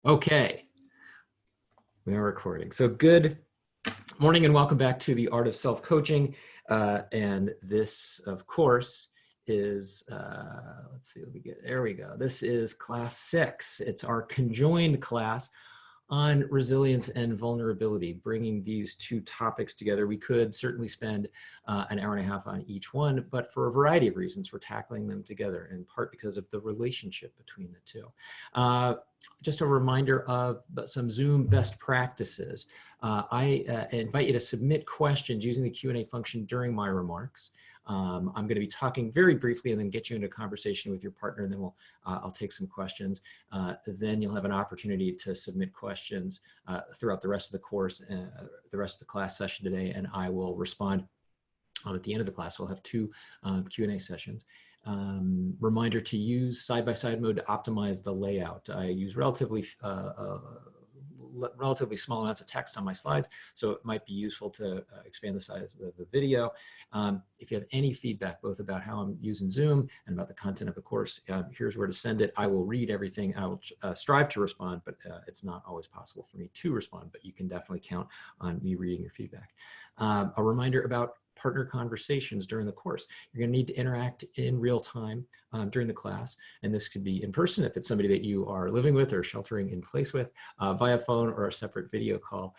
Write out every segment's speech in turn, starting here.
Okay, we are recording. So good morning and welcome back to the Art of Self-Coaching. And this, of course, is, let's see, there we go. This is class 6. It's our conjoined class on resilience and vulnerability, bringing these two topics together. We could certainly spend an hour and a half on each one, but for a variety of reasons, we're tackling them together, in part because of the relationship between the two. Just a reminder of some Zoom best practices. I invite you to submit questions using the Q&A function during my remarks. I'm going to be talking very briefly and then get you into a conversation with your partner, and then I'll take some questions. Then you'll have an opportunity to submit questions throughout the rest of the course, the rest of the class session today, and I will respond at the end of the class. We'll have two Q&A sessions. Reminder to use side-by-side mode to optimize the layout. I use relatively small amounts of text on my slides, so it might be useful to expand the size of the video. If you have any feedback, both about how I'm using Zoom and about the content of the course, here's where to send it. I will read everything. I will strive to respond, but it's not always possible for me to respond, but you can definitely count on me reading your feedback. A reminder about partner conversations during the course. You're going to need to interact in real time during the class, and this could be in person if it's somebody that you are living with or sheltering in place with, via phone or a separate video call.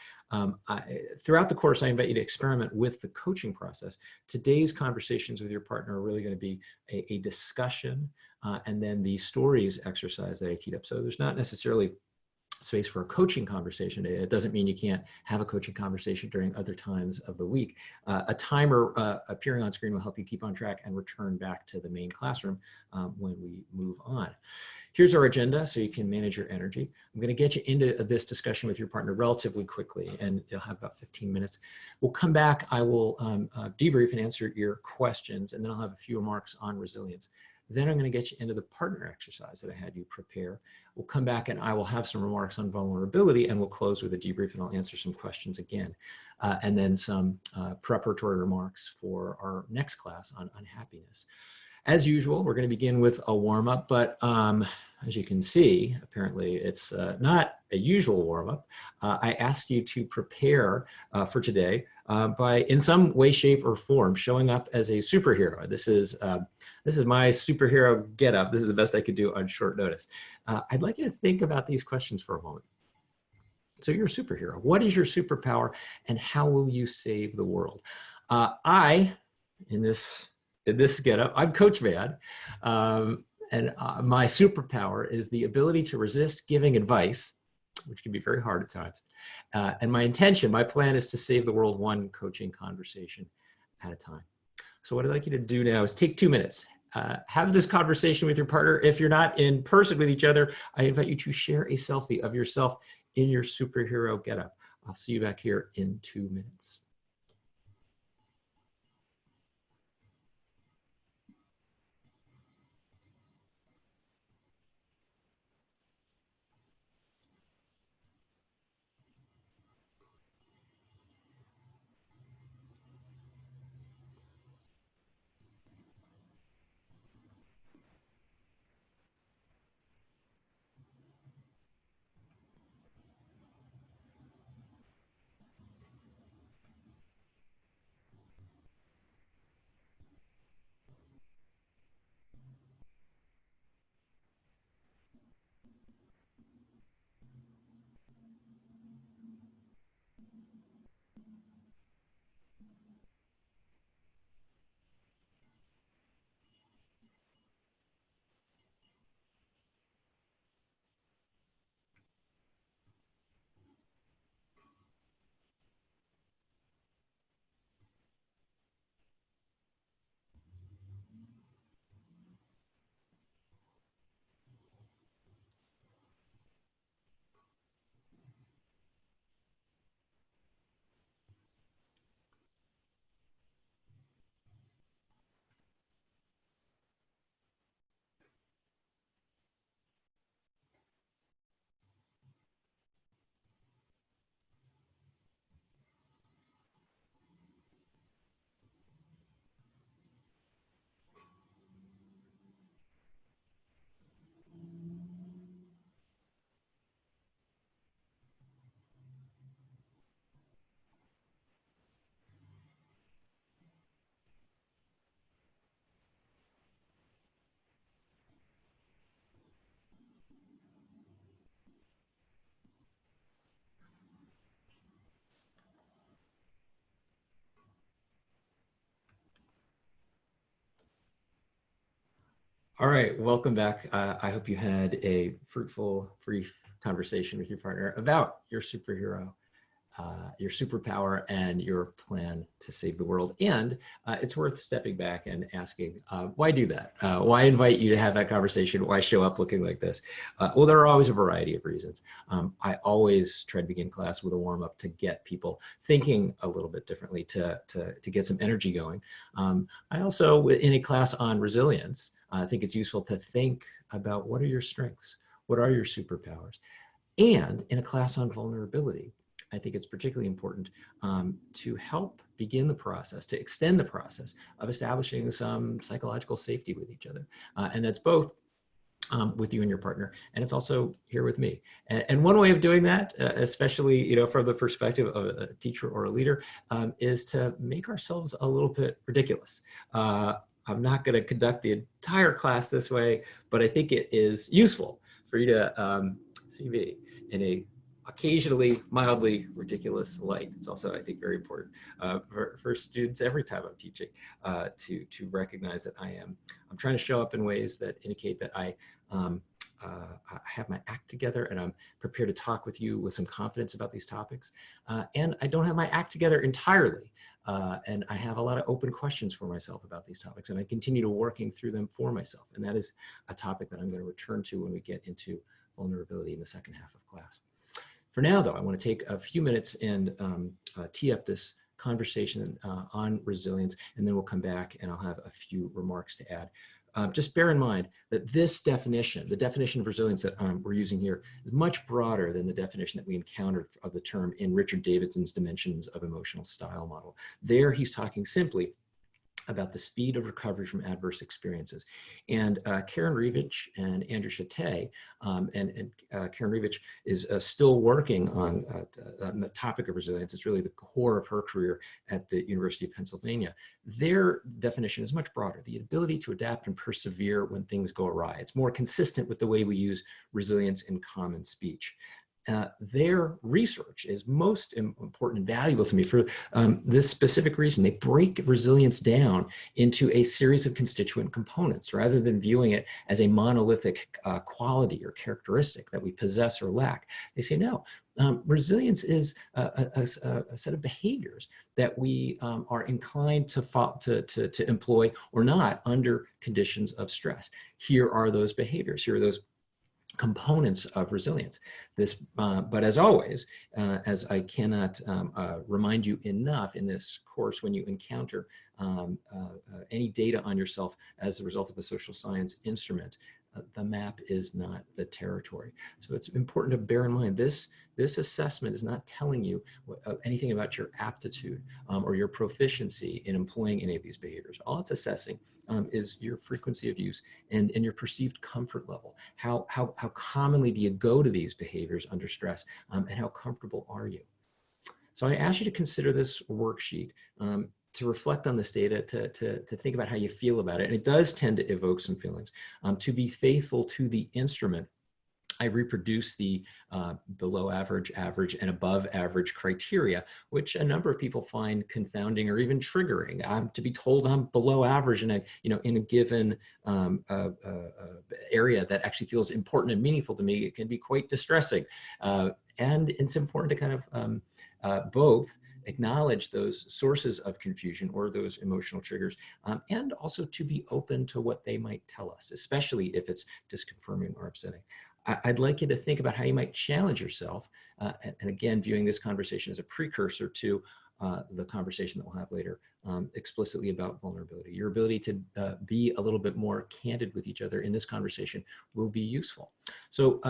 Throughout the course, I invite you to experiment with the coaching process. Today's conversations with your partner are really going to be a discussion and then the stories exercise that I teed up. So there's not necessarily space for a coaching conversation today. It doesn't mean you can't have a coaching conversation during other times of the week. A timer appearing on screen will help you keep on track and return back to the main classroom when we move on. Here's our agenda so you can manage your energy. I'm going to get you into this discussion with your partner relatively quickly, and you'll have about 15 minutes. We'll come back. I will debrief and answer your questions, and then I'll have a few remarks on resilience. Then I'm going to get you into the partner exercise that I had you prepare. We'll come back and I will have some remarks on vulnerability, and we'll close with a debrief and I'll answer some questions again. And then some preparatory remarks for our next class on unhappiness. As usual, we're going to begin with a warm-up, but as you can see, apparently it's not a usual warm-up. I asked you to prepare for today by, in some way, shape, or form, showing up as a superhero. This is my superhero getup. This is the best I could do on short notice. I'd like you to think about these questions for a moment. So you're a superhero. What is your superpower, and how will you save the world? In this getup, I'm Coach Man, and my superpower is the ability to resist giving advice, which can be very hard at times. And my plan is to save the world one coaching conversation at a time. So what I'd like you to do now is take 2 minutes. Have this conversation with your partner. If you're not in person with each other, I invite you to share a selfie of yourself in your superhero getup. I'll see you back here in 2 minutes. All right, welcome back. I hope you had a fruitful, brief conversation with your partner about your superhero, your superpower, and your plan to save the world. And it's worth stepping back and asking, why do that? Why invite you to have that conversation? Why show up looking like this? Well, there are always a variety of reasons. I always try to begin class with a warm up to get people thinking a little bit differently, to get some energy going. I also, in a class on resilience, I think it's useful to think about what are your strengths? What are your superpowers? And in a class on vulnerability, I think it's particularly important to help begin the process, to extend the process of establishing some psychological safety with each other. And that's both with you and your partner, and it's also here with me. And one way of doing that, especially from the perspective of a teacher or a leader, is to make ourselves a little bit ridiculous. I'm not going to conduct the entire class this way, but I think it is useful for you to see me in a occasionally mildly ridiculous light. It's also, I think, very important for students every time I'm teaching to recognize that I'm trying to show up in ways that indicate that I have my act together and I'm prepared to talk with you with some confidence about these topics. And I don't have my act together entirely. And I have a lot of open questions for myself about these topics, and I continue to working through them for myself. And that is a topic that I'm going to return to when we get into vulnerability in the second half of class. For now, though, I want to take a few minutes and tee up this conversation on resilience, and then we'll come back and I'll have a few remarks to add. Just bear in mind that this definition, the definition of resilience that we're using here, is much broader than the definition that we encountered of the term in Richard Davidson's Dimensions of Emotional Style model. There, he's talking simply about the speed of recovery from adverse experiences. And Karen Revich and Andrew Chate, and Karen Revich is still working on the topic of resilience. It's really the core of her career at the University of Pennsylvania. Their definition is much broader: the ability to adapt and persevere when things go awry. It's more consistent with the way we use resilience in common speech. Their research is most important and valuable to me for this specific reason. They break resilience down into a series of constituent components rather than viewing it as a monolithic quality or characteristic that we possess or lack. They say, no, resilience is a set of behaviors that we are inclined to employ or not under conditions of stress. Here are those behaviors. Here are those components of resilience. But as always, as I cannot remind you enough in this course, when you encounter any data on yourself as the result of a social science instrument, the map is not the territory. So it's important to bear in mind this assessment is not telling you anything about your aptitude or your proficiency in employing any of these behaviors. All it's assessing is your frequency of use and your perceived comfort level. How commonly do you go to these behaviors under stress, and how comfortable are you? So I ask you to consider this worksheet, to reflect on this data, to think about how you feel about it. And it does tend to evoke some feelings. To be faithful to the instrument, I reproduce the below average, average, and above average criteria, which a number of people find confounding or even triggering. To be told I'm below average in a given area that actually feels important and meaningful to me, it can be quite distressing. And it's important to kind of both acknowledge those sources of confusion or those emotional triggers, and also to be open to what they might tell us, especially if it's disconfirming or upsetting. I'd like you to think about how you might challenge yourself, and again, viewing this conversation as a precursor to the conversation that we'll have later, explicitly about vulnerability. Your ability to be a little bit more candid with each other in this conversation will be useful. So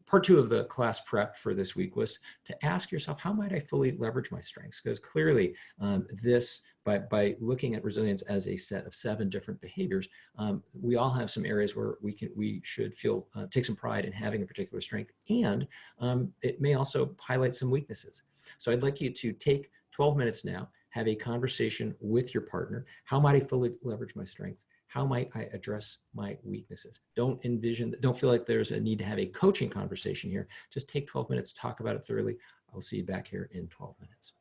part two of the class prep for this week was to ask yourself, how might I fully leverage my strengths? Because clearly by looking at resilience as a set of 7 different behaviors, we all have some areas where we should feel, take some pride in having a particular strength, and it may also highlight some weaknesses. So I'd like you to take 12 minutes now, have a conversation with your partner. How might I fully leverage my strengths? How might I address my weaknesses? Don't feel like there's a need to have a coaching conversation here. Just take 12 minutes, talk about it thoroughly. I'll see you back here in 12 minutes.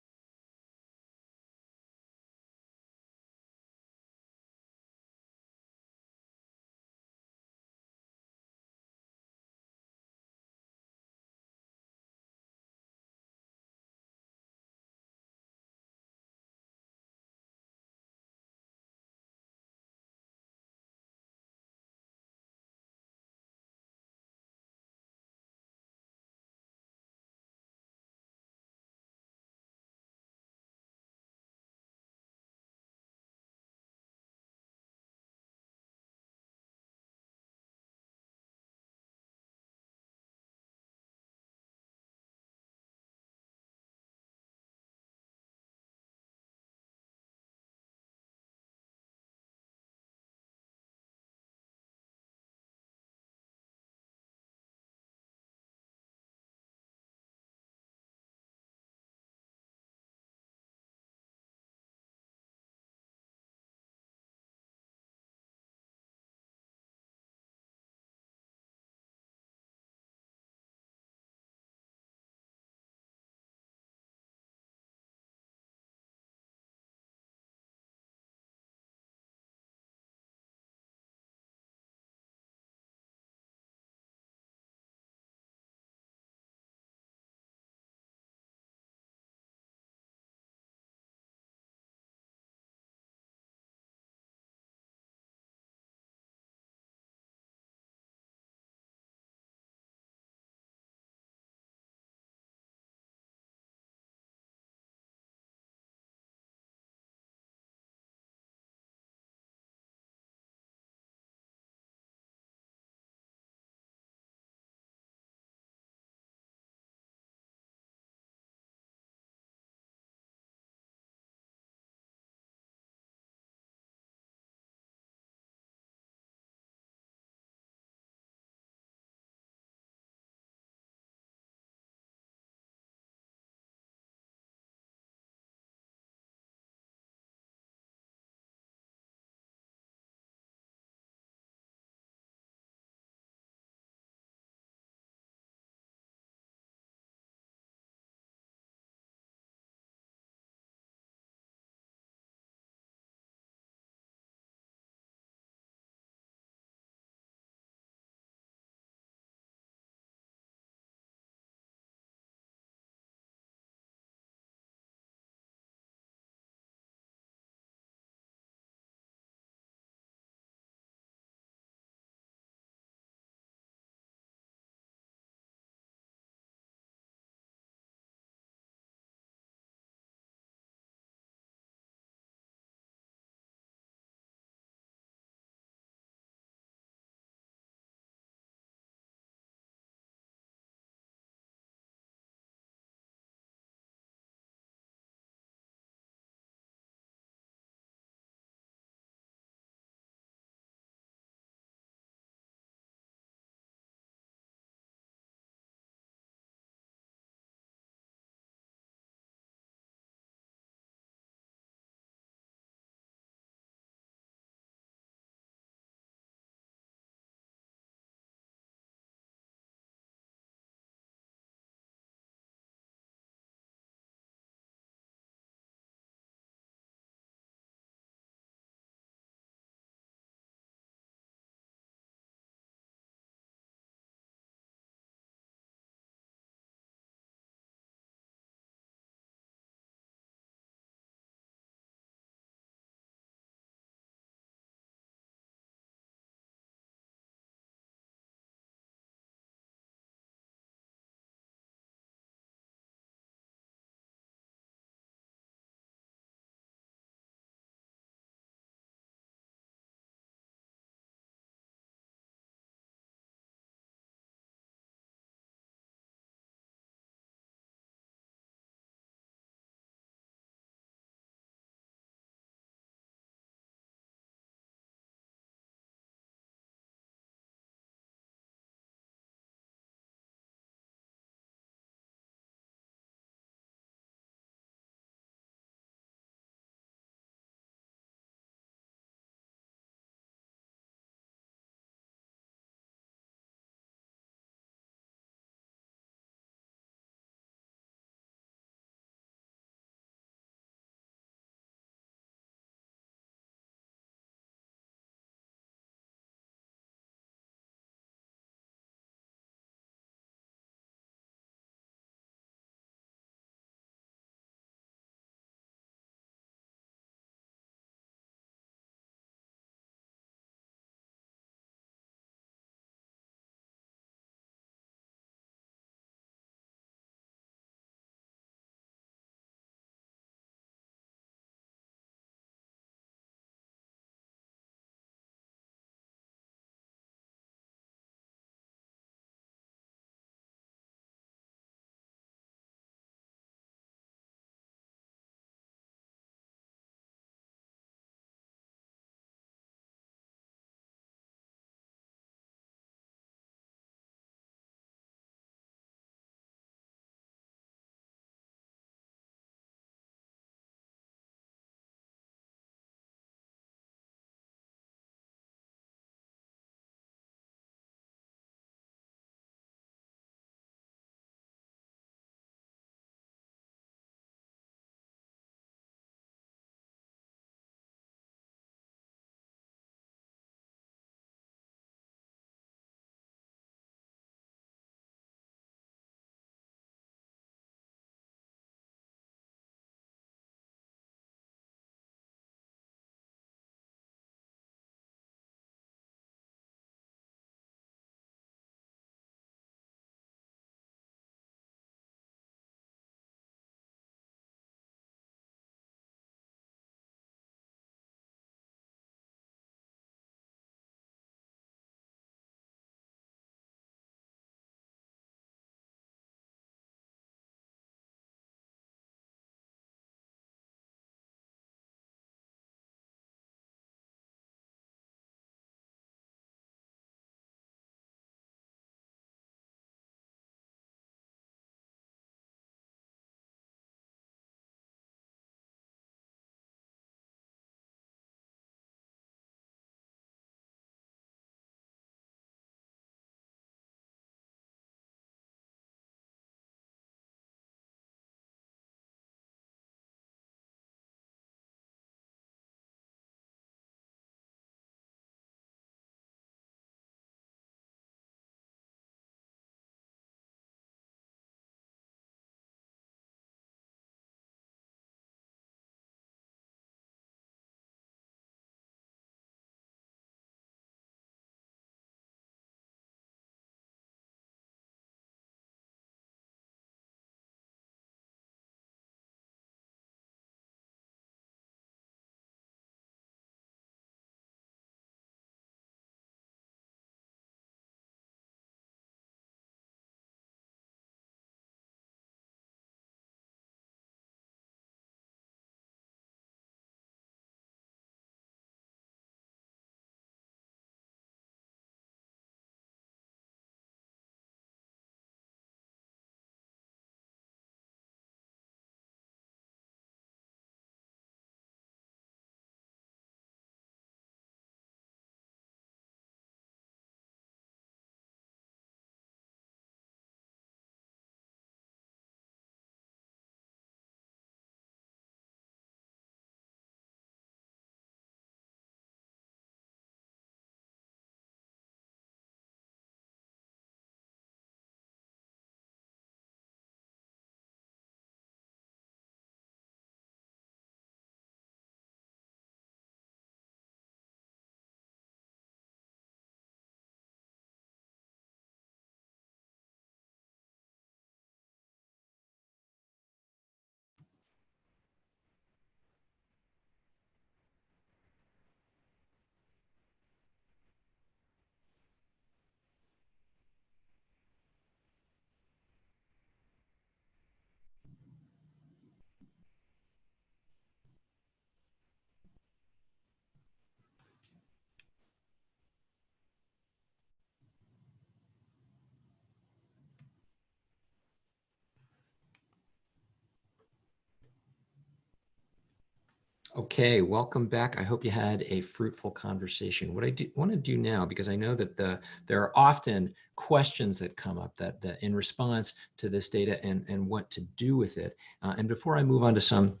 Okay, welcome back. I hope you had a fruitful conversation. What I want to do now, because I know that there are often questions that come up that in response to this data and what to do with it. And before I move on to some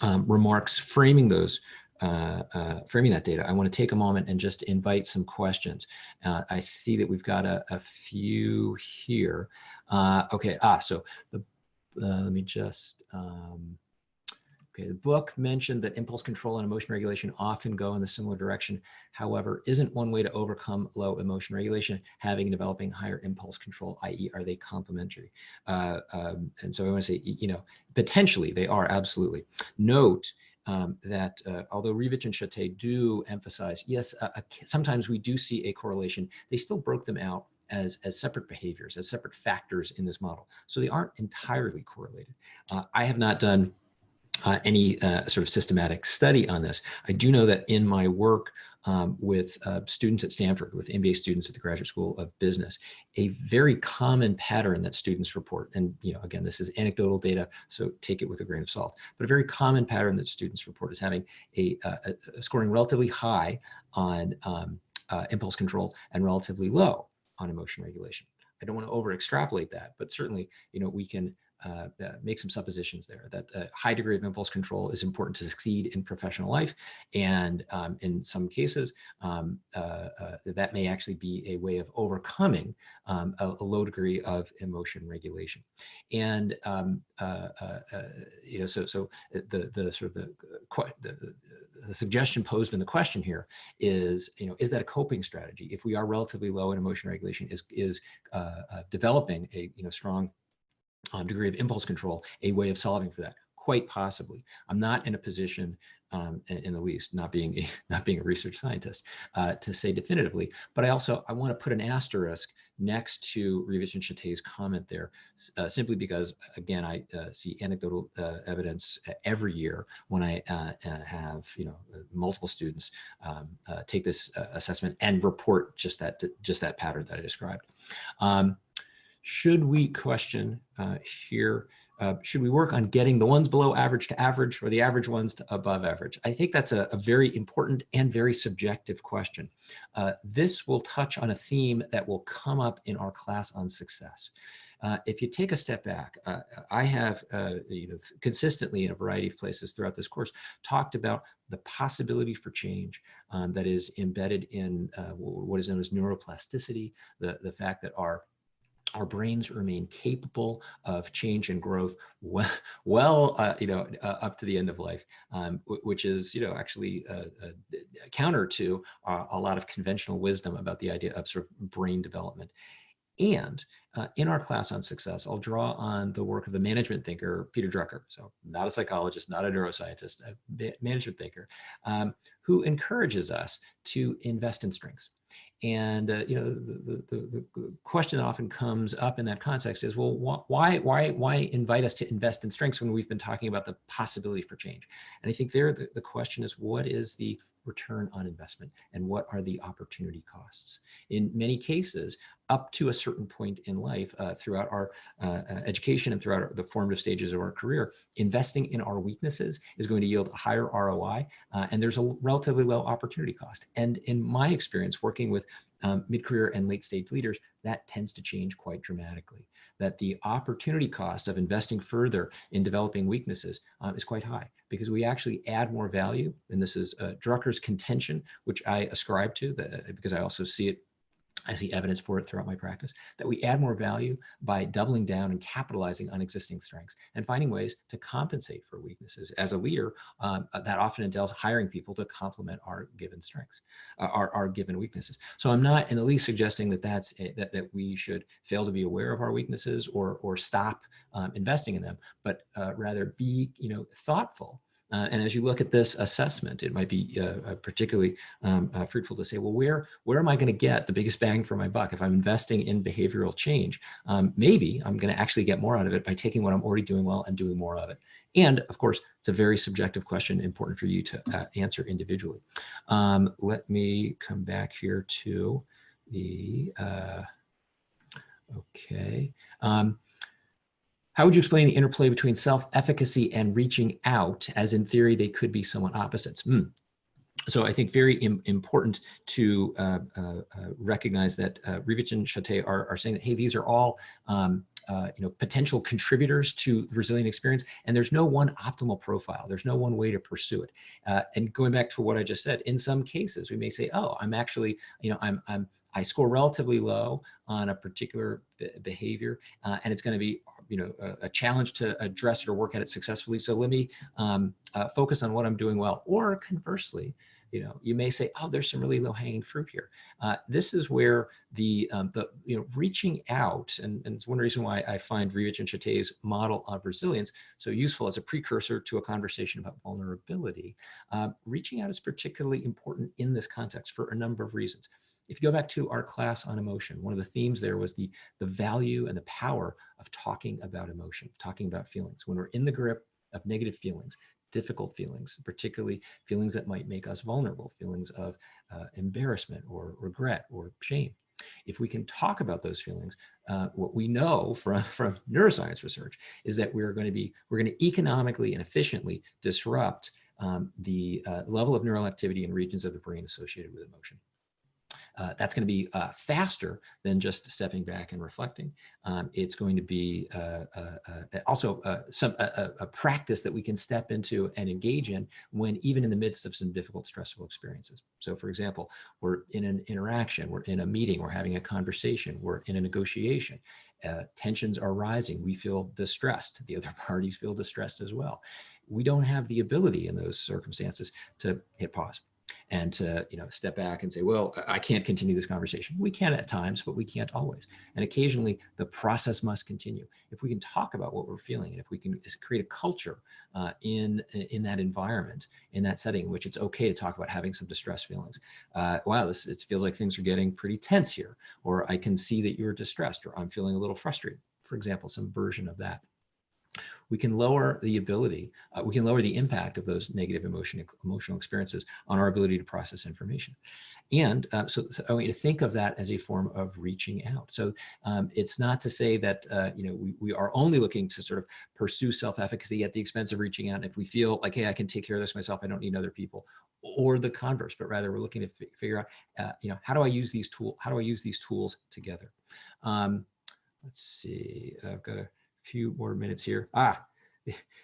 remarks framing those, framing that data, I want to take a moment and just invite some questions. I see that we've got a few here. Okay, so let me just, okay, the book mentioned that impulse control and emotion regulation often go in the similar direction. However, isn't one way to overcome low emotion regulation having and developing higher impulse control, i.e. are they complementary? And so I want to say, potentially they are, absolutely. Note that although Rivich and Chate do emphasize, yes, sometimes we do see a correlation, they still broke them out as separate behaviors, as separate factors in this model. So they aren't entirely correlated. I have not done any sort of systematic study on this. I do know that in my work with students at Stanford, with MBA students at the Graduate School of Business, a very common pattern that students report, and again, this is anecdotal data, so take it with a grain of salt, but a very common pattern that students report is having a scoring relatively high on impulse control and relatively low on emotion regulation. I don't want to over extrapolate that, but certainly, we can make some suppositions there that a high degree of impulse control is important to succeed in professional life. And in some cases, that may actually be a way of overcoming a low degree of emotion regulation. And, so the sort of the suggestion posed in the question here is, is that a coping strategy? If we are relatively low in emotion regulation, is developing a strong degree of impulse control a way of solving for that? Quite possibly. I'm not in a position, in the least, not being a research scientist, to say definitively. But I want to put an asterisk next to Rivich and Chate's comment there, simply because, again, I see anecdotal evidence every year when I have multiple students take this assessment and report just that pattern that I described. Should we question here, should we work on getting the ones below average to average or the average ones to above average? I think that's a very important and very subjective question. This will touch on a theme that will come up in our class on success. If you take a step back, I have consistently in a variety of places throughout this course talked about the possibility for change that is embedded in what is known as neuroplasticity, the fact that our brains remain capable of change and growth up to the end of life, which is actually counter to a lot of conventional wisdom about the idea of sort of brain development. And in our class on success, I'll draw on the work of the management thinker, Peter Drucker. So not a psychologist, not a neuroscientist, a management thinker, who encourages us to invest in strengths. And the question that often comes up in that context is, well, why invite us to invest in strengths when we've been talking about the possibility for change? And I think there the question is, what is the return on investment and what are the opportunity costs? In many cases, up to a certain point in life, throughout our education and throughout the formative stages of our career, investing in our weaknesses is going to yield a higher ROI, and there's a relatively low opportunity cost. And in my experience working with mid-career and late-stage leaders, that tends to change quite dramatically. That the opportunity cost of investing further in developing weaknesses is quite high, because we actually add more value. And this is Drucker's contention, which I ascribe to, because I also see it. I see evidence for it throughout my practice, that we add more value by doubling down and capitalizing on existing strengths and finding ways to compensate for weaknesses. As a leader, that often entails hiring people to complement our given strengths, our given weaknesses. So I'm not in the least suggesting that that we should fail to be aware of our weaknesses or stop investing in them, but rather be thoughtful. And as you look at this assessment, it might be particularly fruitful to say, well, where am I going to get the biggest bang for my buck if I'm investing in behavioral change? Maybe I'm going to actually get more out of it by taking what I'm already doing well and doing more of it. And of course, it's a very subjective question, important for you to answer individually. Let me come back here to the, okay. How would you explain the interplay between self-efficacy and reaching out, as in theory they could be somewhat opposites? So I think very important to recognize that Rivich and Chate are saying that, hey, these are all potential contributors to the resilient experience, and there's no one optimal profile. There's no one way to pursue it. And going back to what I just said, in some cases we may say, oh, I'm actually, I score relatively low on a particular behavior, and it's going to be, a challenge to address it or work at it successfully. So let me focus on what I'm doing well. Or conversely, you may say, oh, there's some really low-hanging fruit here. This is where the reaching out, and it's one reason why I find Rivich and Chate's model of resilience so useful as a precursor to a conversation about vulnerability. Reaching out is particularly important in this context for a number of reasons. If you go back to our class on emotion, one of the themes there was the value and the power of talking about emotion, talking about feelings. When we're in the grip of negative feelings, difficult feelings, particularly feelings that might make us vulnerable, feelings of embarrassment or regret or shame. If we can talk about those feelings, what we know from neuroscience research is that we're going to economically and efficiently disrupt the level of neural activity in regions of the brain associated with emotion. That's going to be faster than just stepping back and reflecting. It's going to be also a practice that we can step into and engage in when even in the midst of some difficult, stressful experiences. So for example, we're in an interaction, we're in a meeting, we're having a conversation, we're in a negotiation. Tensions are rising, we feel distressed, the other parties feel distressed as well. We don't have the ability in those circumstances to hit pause and to step back and say, well, I can't continue this conversation. We can at times, but we can't always. And occasionally the process must continue. If we can talk about what we're feeling, and if we can create a culture in that environment, in that setting in which it's okay to talk about having some distressed feelings. Wow, it feels like things are getting pretty tense here, or I can see that you're distressed, or I'm feeling a little frustrated, for example, some version of that. We can lower the ability, we can lower the impact of those negative emotional experiences on our ability to process information. And so I want you to think of that as a form of reaching out. So it's not to say that we are only looking to sort of pursue self-efficacy at the expense of reaching out. And if we feel like, hey, I can take care of this myself, I don't need other people, or the converse, but rather we're looking to figure out, how do I use these tools together? Let's see, I've got a few more minutes here.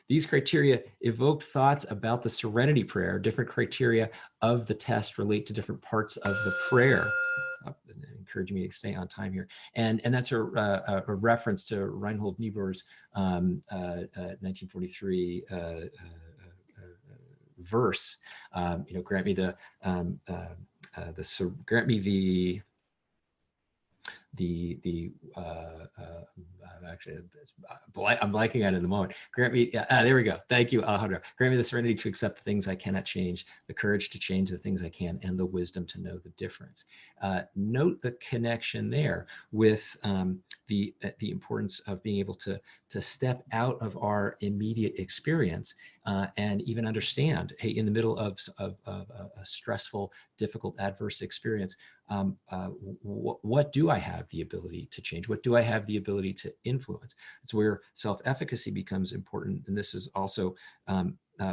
These criteria evoked thoughts about the Serenity Prayer. Different criteria of the test relate to different parts of the prayer. Encouraging me to stay on time here. And that's a reference to Reinhold Niebuhr's 1943 verse. Grant me actually, I'm blanking out in the moment. Grant me, there we go. Thank you, Alejandro. Grant me the serenity to accept the things I cannot change, the courage to change the things I can, and the wisdom to know the difference. Note the connection there with the importance of being able to step out of our immediate experience and even understand, hey, in the middle of a stressful, difficult, adverse experience, what do I have the ability to change? What do I have the ability to influence? It's where self-efficacy becomes important. And this is also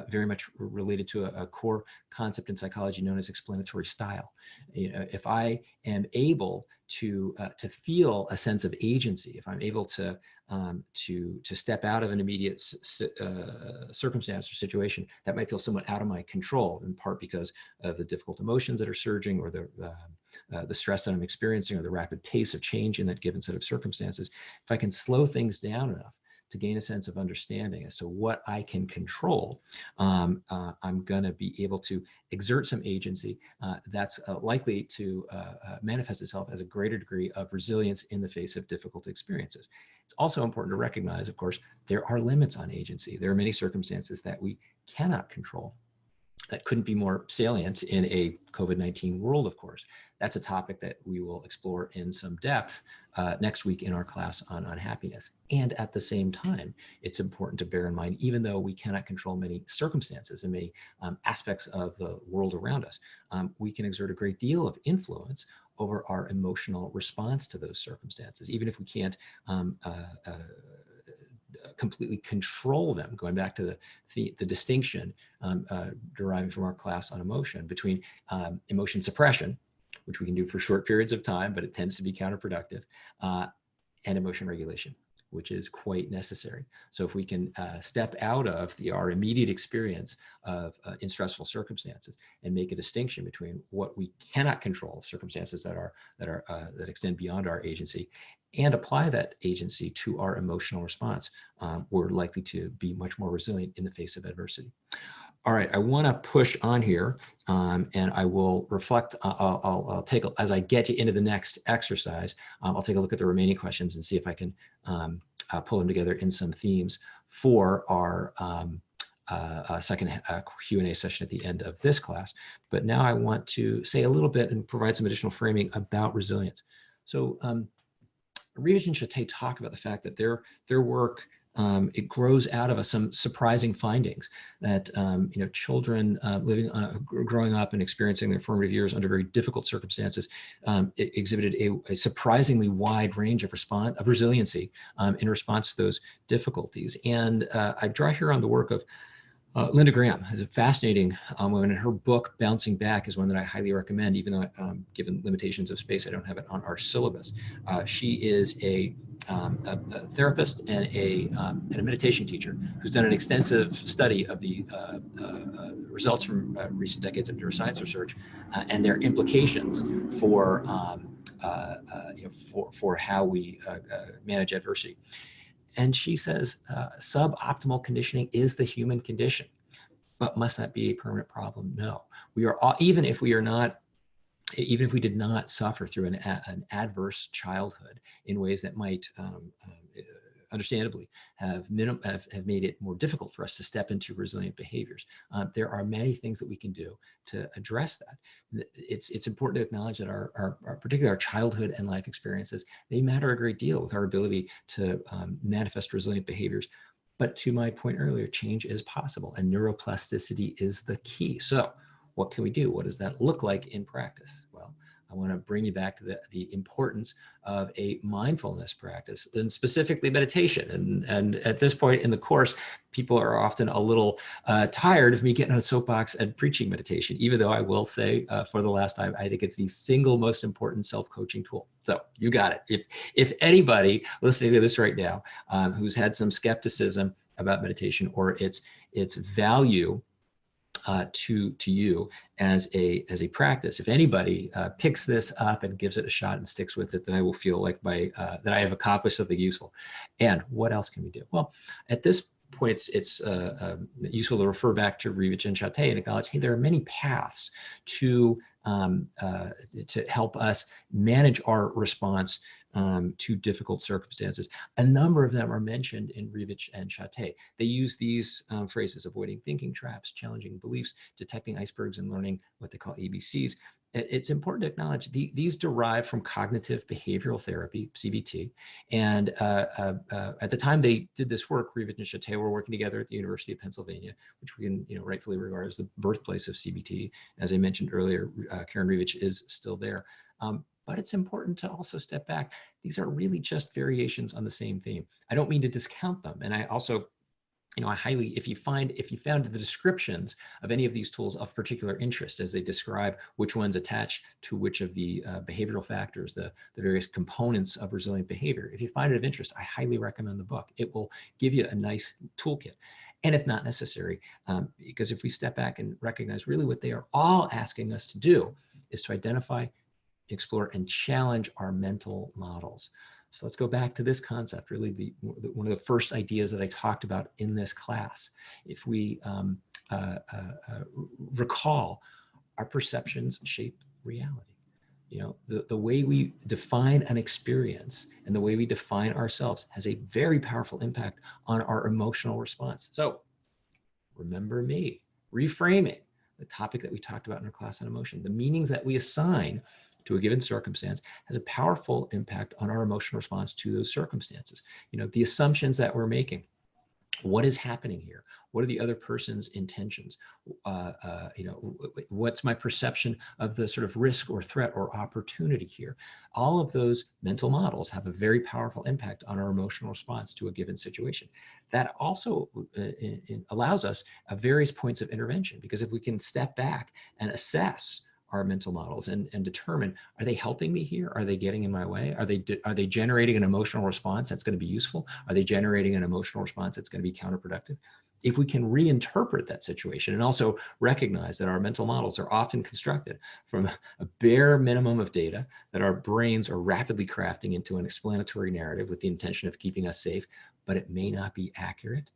very much related to a core concept in psychology known as explanatory style. If I am able to feel a sense of agency, if I'm able to step out of an immediate circumstance or situation that might feel somewhat out of my control, in part because of the difficult emotions that are surging, or the stress that I'm experiencing, or the rapid pace of change in that given set of circumstances, if I can slow things down enough to gain a sense of understanding as to what I can control, I'm going to be able to exert some agency that's likely to manifest itself as a greater degree of resilience in the face of difficult experiences. It's also important to recognize, of course, there are limits on agency. There are many circumstances that we cannot control. That couldn't be more salient in a COVID-19 world, of course. That's a topic that we will explore in some depth next week in our class on unhappiness. And at the same time, it's important to bear in mind, even though we cannot control many circumstances and many aspects of the world around us, we can exert a great deal of influence over our emotional response to those circumstances, even if we can't completely control them, going back to the distinction deriving from our class on emotion between emotion suppression, which we can do for short periods of time, but it tends to be counterproductive, and emotion regulation, which is quite necessary. So if we can step out of our immediate experience of in stressful circumstances and make a distinction between what we cannot control, circumstances that extend beyond our agency, and apply that agency to our emotional response, we're likely to be much more resilient in the face of adversity. All right, I want to push on here, and I will reflect. I'll take, as I get you into the next exercise, I'll take a look at the remaining questions and see if I can pull them together in some themes for our second Q&A session at the end of this class. But now I want to say a little bit and provide some additional framing about resilience. So Rivich and Chate talk about the fact that their work, it grows out of some surprising findings that children growing up and experiencing their formative years under very difficult circumstances exhibited a surprisingly wide range of resiliency in response to those difficulties. And I draw here on the work of Linda Graham is a fascinating woman, and her book, Bouncing Back, is one that I highly recommend, even though, given limitations of space, I don't have it on our syllabus. She is a therapist and a meditation teacher who's done an extensive study of the results from recent decades of neuroscience research and their implications for how we manage adversity. And she says suboptimal conditioning is the human condition, but must that be a permanent problem? No. We are all, even if we did not suffer through an adverse childhood in ways that might understandably have made it more difficult for us to step into resilient behaviors. There are many things that we can do to address that. It's important to acknowledge that particularly our childhood and life experiences, they matter a great deal with our ability to manifest resilient behaviors. But to my point earlier, change is possible, and neuroplasticity is the key. So what can we do? What does that look like in practice? Well, I want to bring you back to the importance of a mindfulness practice, and specifically meditation. And at this point in the course, people are often a little tired of me getting on a soapbox and preaching meditation, even though I will say for the last time, I think it's the single most important self-coaching tool. So you got it. If anybody listening to this right now who's had some skepticism about meditation or its value to you as a practice, if anybody picks this up and gives it a shot and sticks with it, then I will feel like that I have accomplished something useful. And what else can we do? Well, at this point, it's useful to refer back to Rivich and Chate and acknowledge, hey, there are many paths to help us manage our response to difficult circumstances. A number of them are mentioned in Rivich and Chate. They use these phrases: avoiding thinking traps, challenging beliefs, detecting icebergs, and learning what they call ABCs. It's important to acknowledge these derive from cognitive behavioral therapy, CBT. And at the time they did this work, Rivich and Chate were working together at the University of Pennsylvania, which we can rightfully regard as the birthplace of CBT. As I mentioned earlier, Karen Rivich is still there. But it's important to also step back. These are really just variations on the same theme. I don't mean to discount them. And I also, I highly, if you found the descriptions of any of these tools of particular interest as they describe which ones attach to which of the behavioral factors, the various components of resilient behavior, if you find it of interest, I highly recommend the book. It will give you a nice toolkit. And it's not necessary because if we step back and recognize really what they are all asking us to do is to identify, explore, and challenge our mental models. So let's go back to this concept, really one of the first ideas that I talked about in this class. If we recall, our perceptions shape reality. The way we define an experience and the way we define ourselves has a very powerful impact on our emotional response. So remember me, reframing, the topic that we talked about in our class on emotion. The meanings that we assign to a given circumstance has a powerful impact on our emotional response to those circumstances. The assumptions that we're making What is happening here? What are the other person's intentions? What's my perception of the sort of risk or threat or opportunity here? All of those mental models have a very powerful impact on our emotional response to a given situation. That also allows us various points of intervention, because if we can step back and assess our mental models and determine, are they helping me here? Are they getting in my way? Are they generating an emotional response that's going to be useful? Are they generating an emotional response that's going to be counterproductive? If we can reinterpret that situation and also recognize that our mental models are often constructed from a bare minimum of data that our brains are rapidly crafting into an explanatory narrative with the intention of keeping us safe, but it may not be accurate,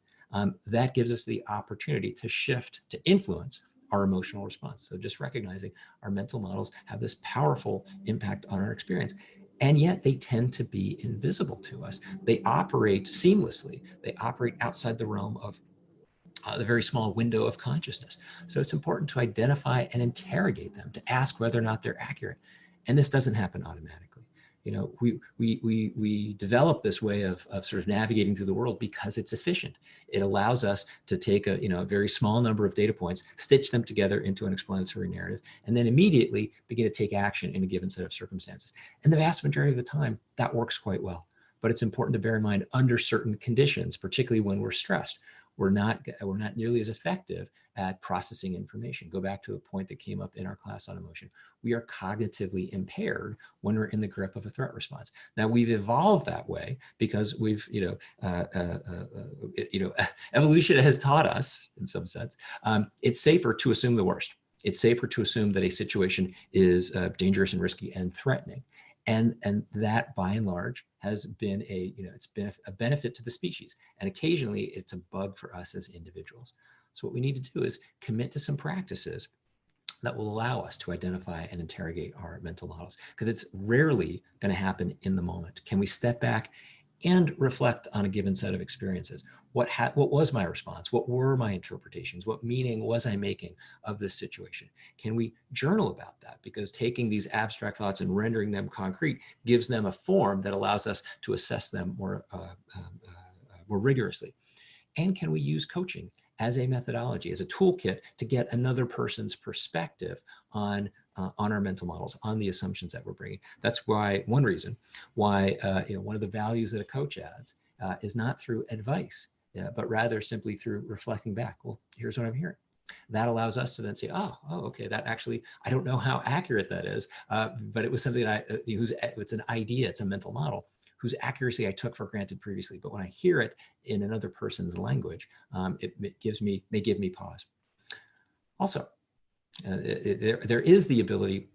that gives us the opportunity to shift, to influence our emotional response. So just recognizing our mental models have this powerful impact on our experience. And yet they tend to be invisible to us. They operate seamlessly. They operate outside the realm of the very small window of consciousness. So it's important to identify and interrogate them, to ask whether or not they're accurate. And this doesn't happen automatically. We develop this way of sort of navigating through the world because it's efficient. It allows us to take a very small number of data points, stitch them together into an explanatory narrative, and then immediately begin to take action in a given set of circumstances. And the vast majority of the time, that works quite well. But it's important to bear in mind, under certain conditions, particularly when we're stressed, we're not nearly as effective at processing information. Go back to a point that came up in our class on emotion. We are cognitively impaired when we're in the grip of a threat response. Now, we've evolved that way because we've, evolution has taught us, in some sense, it's safer to assume the worst. It's safer to assume that a situation is dangerous and risky and threatening. And that, by and large, has been it's been a benefit to the species. And occasionally it's a bug for us as individuals. So what we need to do is commit to some practices that will allow us to identify and interrogate our mental models, because it's rarely going to happen in the moment. Can we step back and reflect on a given set of experiences? What was my response? What were my interpretations? What meaning was I making of this situation? Can we journal about that? Because taking these abstract thoughts and rendering them concrete gives them a form that allows us to assess them more rigorously. And can we use coaching as a methodology, as a toolkit to get another person's perspective on our mental models, on the assumptions that we're bringing? That's why, one reason why, one of the values that a coach adds is not through advice, but rather simply through reflecting back. Well, here's what I'm hearing. That allows us to then say, oh, okay, that actually, I don't know how accurate that is, but it was something that it's an idea, it's a mental model whose accuracy I took for granted previously. But when I hear it in another person's language, it may give me pause. Also, there is the ability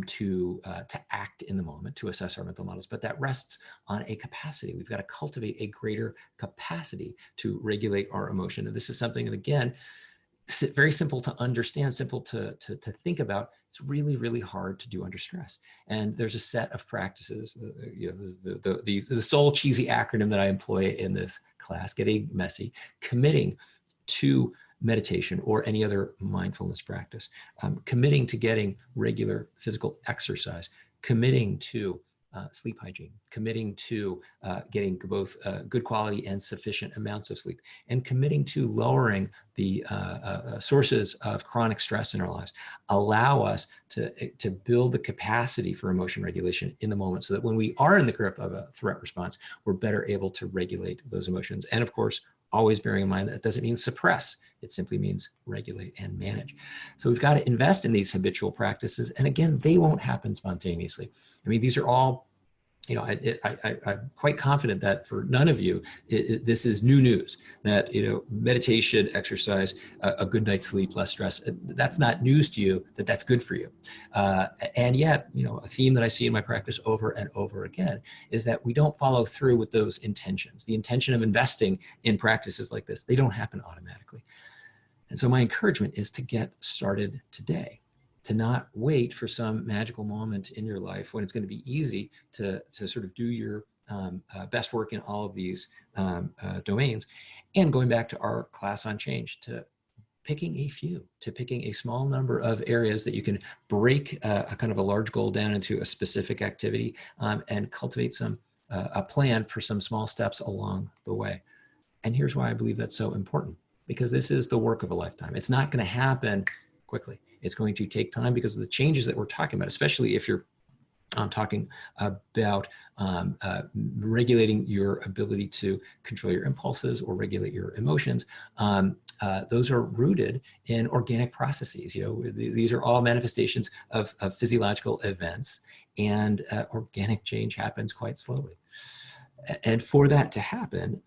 to act in the moment, to assess our mental models, but that rests on a capacity. We've got to cultivate a greater capacity to regulate our emotion. And this is something that, again, very simple to understand, simple to think about. It's really, really hard to do under stress. And there's a set of practices, the sole cheesy acronym that I employ in this class, getting messy, committing to meditation or any other mindfulness practice, committing to getting regular physical exercise, committing to sleep hygiene, committing to getting both good quality and sufficient amounts of sleep, and committing to lowering the sources of chronic stress in our lives, allow us to build the capacity for emotion regulation in the moment, so that when we are in the grip of a threat response, we're better able to regulate those emotions. And of course, always bearing in mind that it doesn't mean suppress. It simply means regulate and manage. So we've got to invest in these habitual practices. And again, they won't happen spontaneously. I mean, these are all, I'm quite confident that for none of you, this is new news, that, meditation, exercise, a good night's sleep, less stress, that's not news to you, that's good for you. And yet, a theme that I see in my practice over and over again is that we don't follow through with those intentions. The intention of investing in practices like this, they don't happen automatically. And so my encouragement is to get started today, to not wait for some magical moment in your life when it's going to be easy to sort of do your best work in all of these domains. And going back to our class on change, to picking a small number of areas that you can break a kind of a large goal down into a specific activity, and cultivate a plan for some small steps along the way. And here's why I believe that's so important, because this is the work of a lifetime. It's not going to happen quickly. It's going to take time because of the changes that we're talking about, especially if you're talking about regulating your ability to control your impulses or regulate your emotions. Those are rooted in organic processes. You know, these are all manifestations of physiological events, and organic change happens quite slowly. And for that to happen,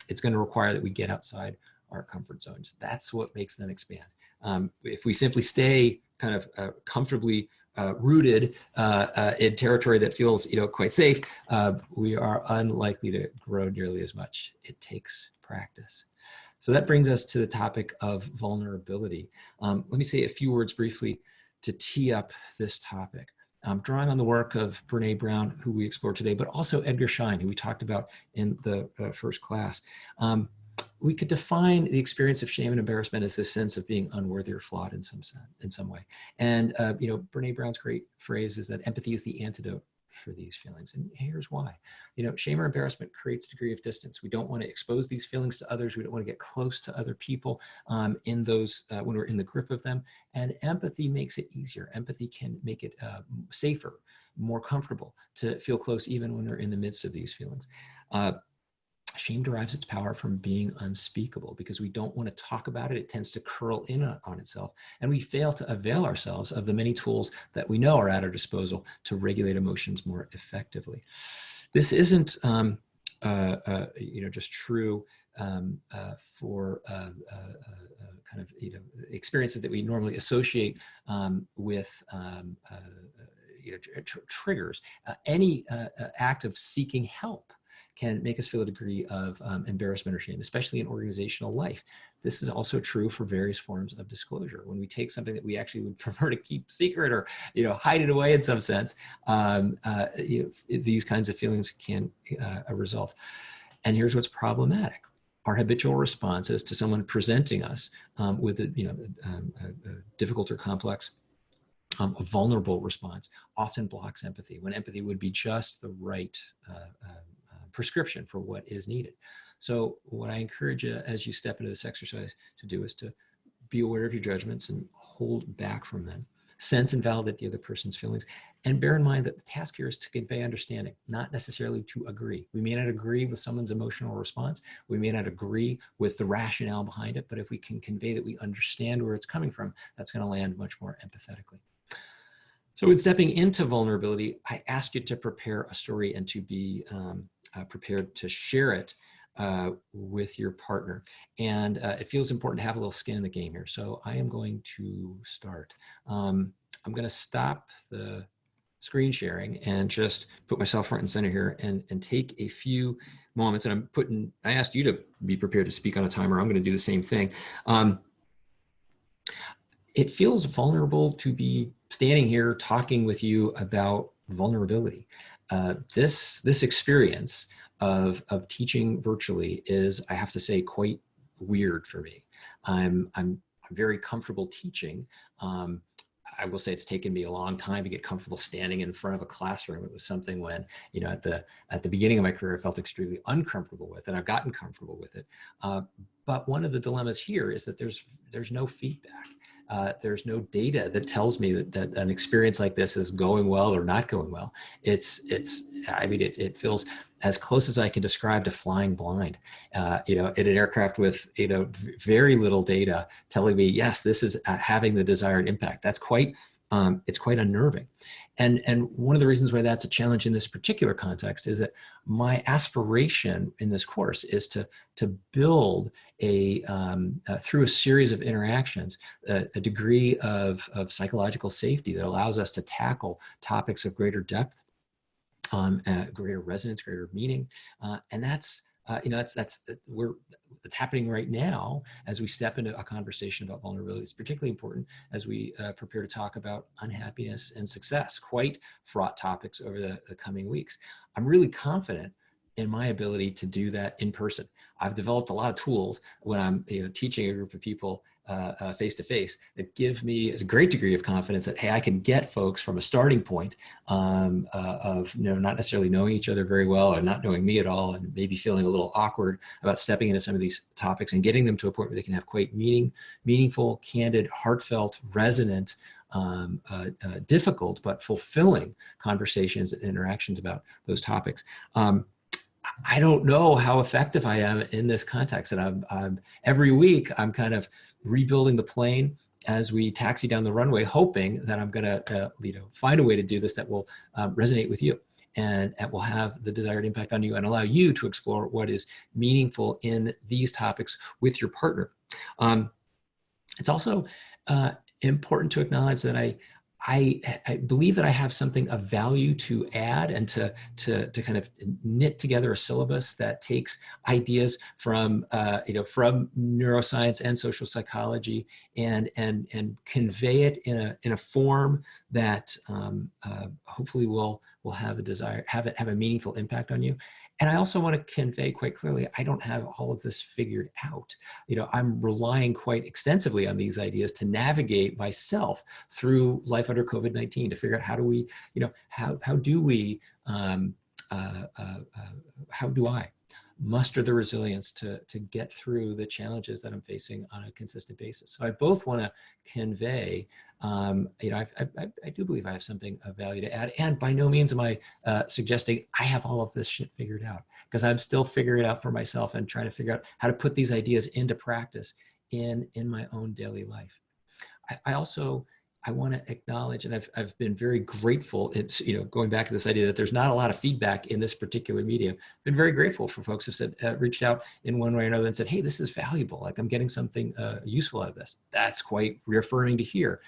it's going to require that we get outside our comfort zones. That's what makes them expand. If we simply stay kind of comfortably rooted in territory that feels, quite safe, we are unlikely to grow nearly as much. It takes practice. So that brings us to the topic of vulnerability. Let me say a few words briefly to tee up this topic. Drawing on the work of Brene Brown, who we explored today, but also Edgar Schein, who we talked about in the first class. We could define the experience of shame and embarrassment as this sense of being unworthy or flawed in some way. And Brene Brown's great phrase is that empathy is the antidote for these feelings. And here's why. Shame or embarrassment creates a degree of distance. We don't want to expose these feelings to others. We don't want to get close to other people in those when we're in the grip of them. And empathy makes it easier. Empathy can make it safer, more comfortable to feel close even when we're in the midst of these feelings. Shame derives its power from being unspeakable because we don't want to talk about it. It tends to curl in on itself, and we fail to avail ourselves of the many tools that we know are at our disposal to regulate emotions more effectively. This isn't just true for kind of experiences that we normally associate with triggers. Any act of seeking help can make us feel a degree of embarrassment or shame, especially in organizational life. This is also true for various forms of disclosure. When we take something that we actually would prefer to keep secret or hide it away in some sense, these kinds of feelings can result. And here's what's problematic. Our habitual responses to someone presenting us with a difficult or complex a vulnerable response often blocks empathy, when empathy would be just the right prescription for what is needed. So what I encourage you as you step into this exercise to do is to be aware of your judgments and hold back from them. Sense and validate the other person's feelings. And bear in mind that the task here is to convey understanding, not necessarily to agree. We may not agree with someone's emotional response. We may not agree with the rationale behind it, but if we can convey that we understand where it's coming from, that's going to land much more empathetically. So in stepping into vulnerability, I ask you to prepare a story and to be prepared to share it with your partner. And it feels important to have a little skin in the game here. So I am going to start. I'm going to stop the screen sharing and just put myself front and center here and take a few moments. And I asked you to be prepared to speak on a timer. I'm going to do the same thing. It feels vulnerable to be standing here talking with you about vulnerability. This experience of teaching virtually is, I have to say, quite weird for me. I'm very comfortable teaching. I will say it's taken me a long time to get comfortable standing in front of a classroom. It was something when, at the beginning of my career, I felt extremely uncomfortable with, and I've gotten comfortable with it. But one of the dilemmas here is that there's no feedback. There's no data that tells me that an experience like this is going well or not going well. It feels as close as I can describe to flying blind, in an aircraft with, very little data telling me, yes, this is having the desired impact. That's it's quite unnerving. And one of the reasons why that's a challenge in this particular context is that my aspiration in this course is to build through a series of interactions, a degree of psychological safety that allows us to tackle topics of greater depth, greater resonance, greater meaning. And that's happening right now as we step into a conversation about vulnerability. It's particularly important as we prepare to talk about unhappiness and success, quite fraught topics over the coming weeks. I'm really confident in my ability to do that in person. I've developed a lot of tools when I'm teaching a group of people face-to-face that give me a great degree of confidence that, hey, I can get folks from a starting point of not necessarily knowing each other very well or not knowing me at all and maybe feeling a little awkward about stepping into some of these topics and getting them to a point where they can have quite meaningful, candid, heartfelt, resonant, difficult but fulfilling conversations and interactions about those topics. I don't know how effective I am in this context, and I'm every week I'm kind of rebuilding the plane as we taxi down the runway, hoping that I'm going to find a way to do this that will resonate with you and that will have the desired impact on you and allow you to explore what is meaningful in these topics with your partner. It's also important to acknowledge that I believe that I have something of value to add and to kind of knit together a syllabus that takes ideas from from neuroscience and social psychology and convey it in a form that hopefully will have a meaningful impact on you. And I also want to convey quite clearly, I don't have all of this figured out. I'm relying quite extensively on these ideas to navigate myself through life under COVID-19 to figure out how do we, how do I muster the resilience to get through the challenges that I'm facing on a consistent basis. So I both want to convey, I do believe I have something of value to add, and by no means am I suggesting I have all of this shit figured out, because I'm still figuring it out for myself and trying to figure out how to put these ideas into practice in my own daily life. I want to acknowledge, and I've been very grateful. It's, going back to this idea that there's not a lot of feedback in this particular medium. I've been very grateful for folks who said, reached out in one way or another and said, hey, this is valuable. Like, I'm getting something useful out of this. That's quite reaffirming to hear.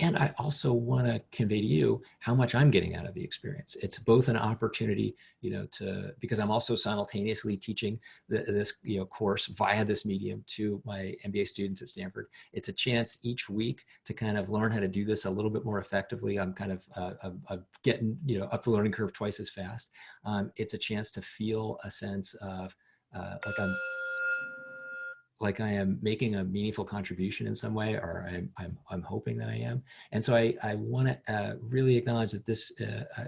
And I also want to convey to you how much I'm getting out of the experience. It's both an opportunity, because I'm also simultaneously teaching this course via this medium to my MBA students at Stanford. It's a chance each week to kind of learn how to do this a little bit more effectively. I'm kind of I'm getting up the learning curve twice as fast. It's a chance to feel a sense of like I am making a meaningful contribution in some way, or I'm hoping that I am. And so I want to really acknowledge that this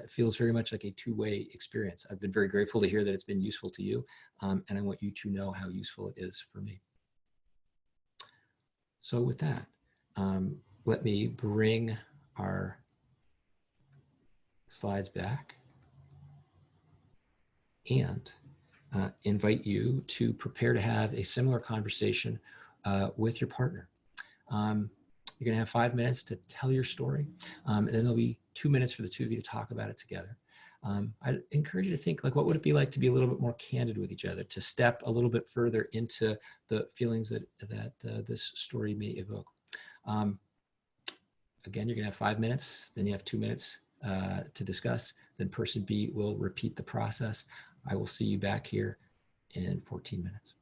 feels very much like a two-way experience. I've been very grateful to hear that it's been useful to you, and I want you to know how useful it is for me. So with that, let me bring our slides back and invite you to prepare to have a similar conversation with your partner. You're going to have 5 minutes to tell your story, and then there'll be 2 minutes for the two of you to talk about it together. I'd encourage you to think, like, what would it be like to be a little bit more candid with each other, to step a little bit further into the feelings that this story may evoke. Again, you're going to have 5 minutes, then you have 2 minutes to discuss. Then person B will repeat the process. I will see you back here in 14 minutes.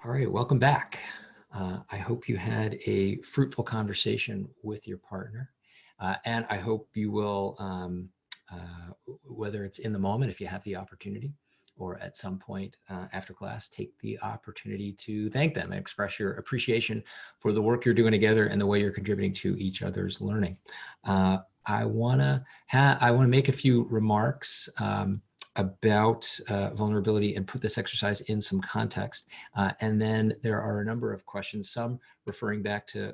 All right, welcome back. I hope you had a fruitful conversation with your partner. And I hope you will, whether it's in the moment, if you have the opportunity, or at some point after class, take the opportunity to thank them and express your appreciation for the work you're doing together and the way you're contributing to each other's learning. I want to make a few remarks about vulnerability and put this exercise in some context. And then there are a number of questions, some referring back to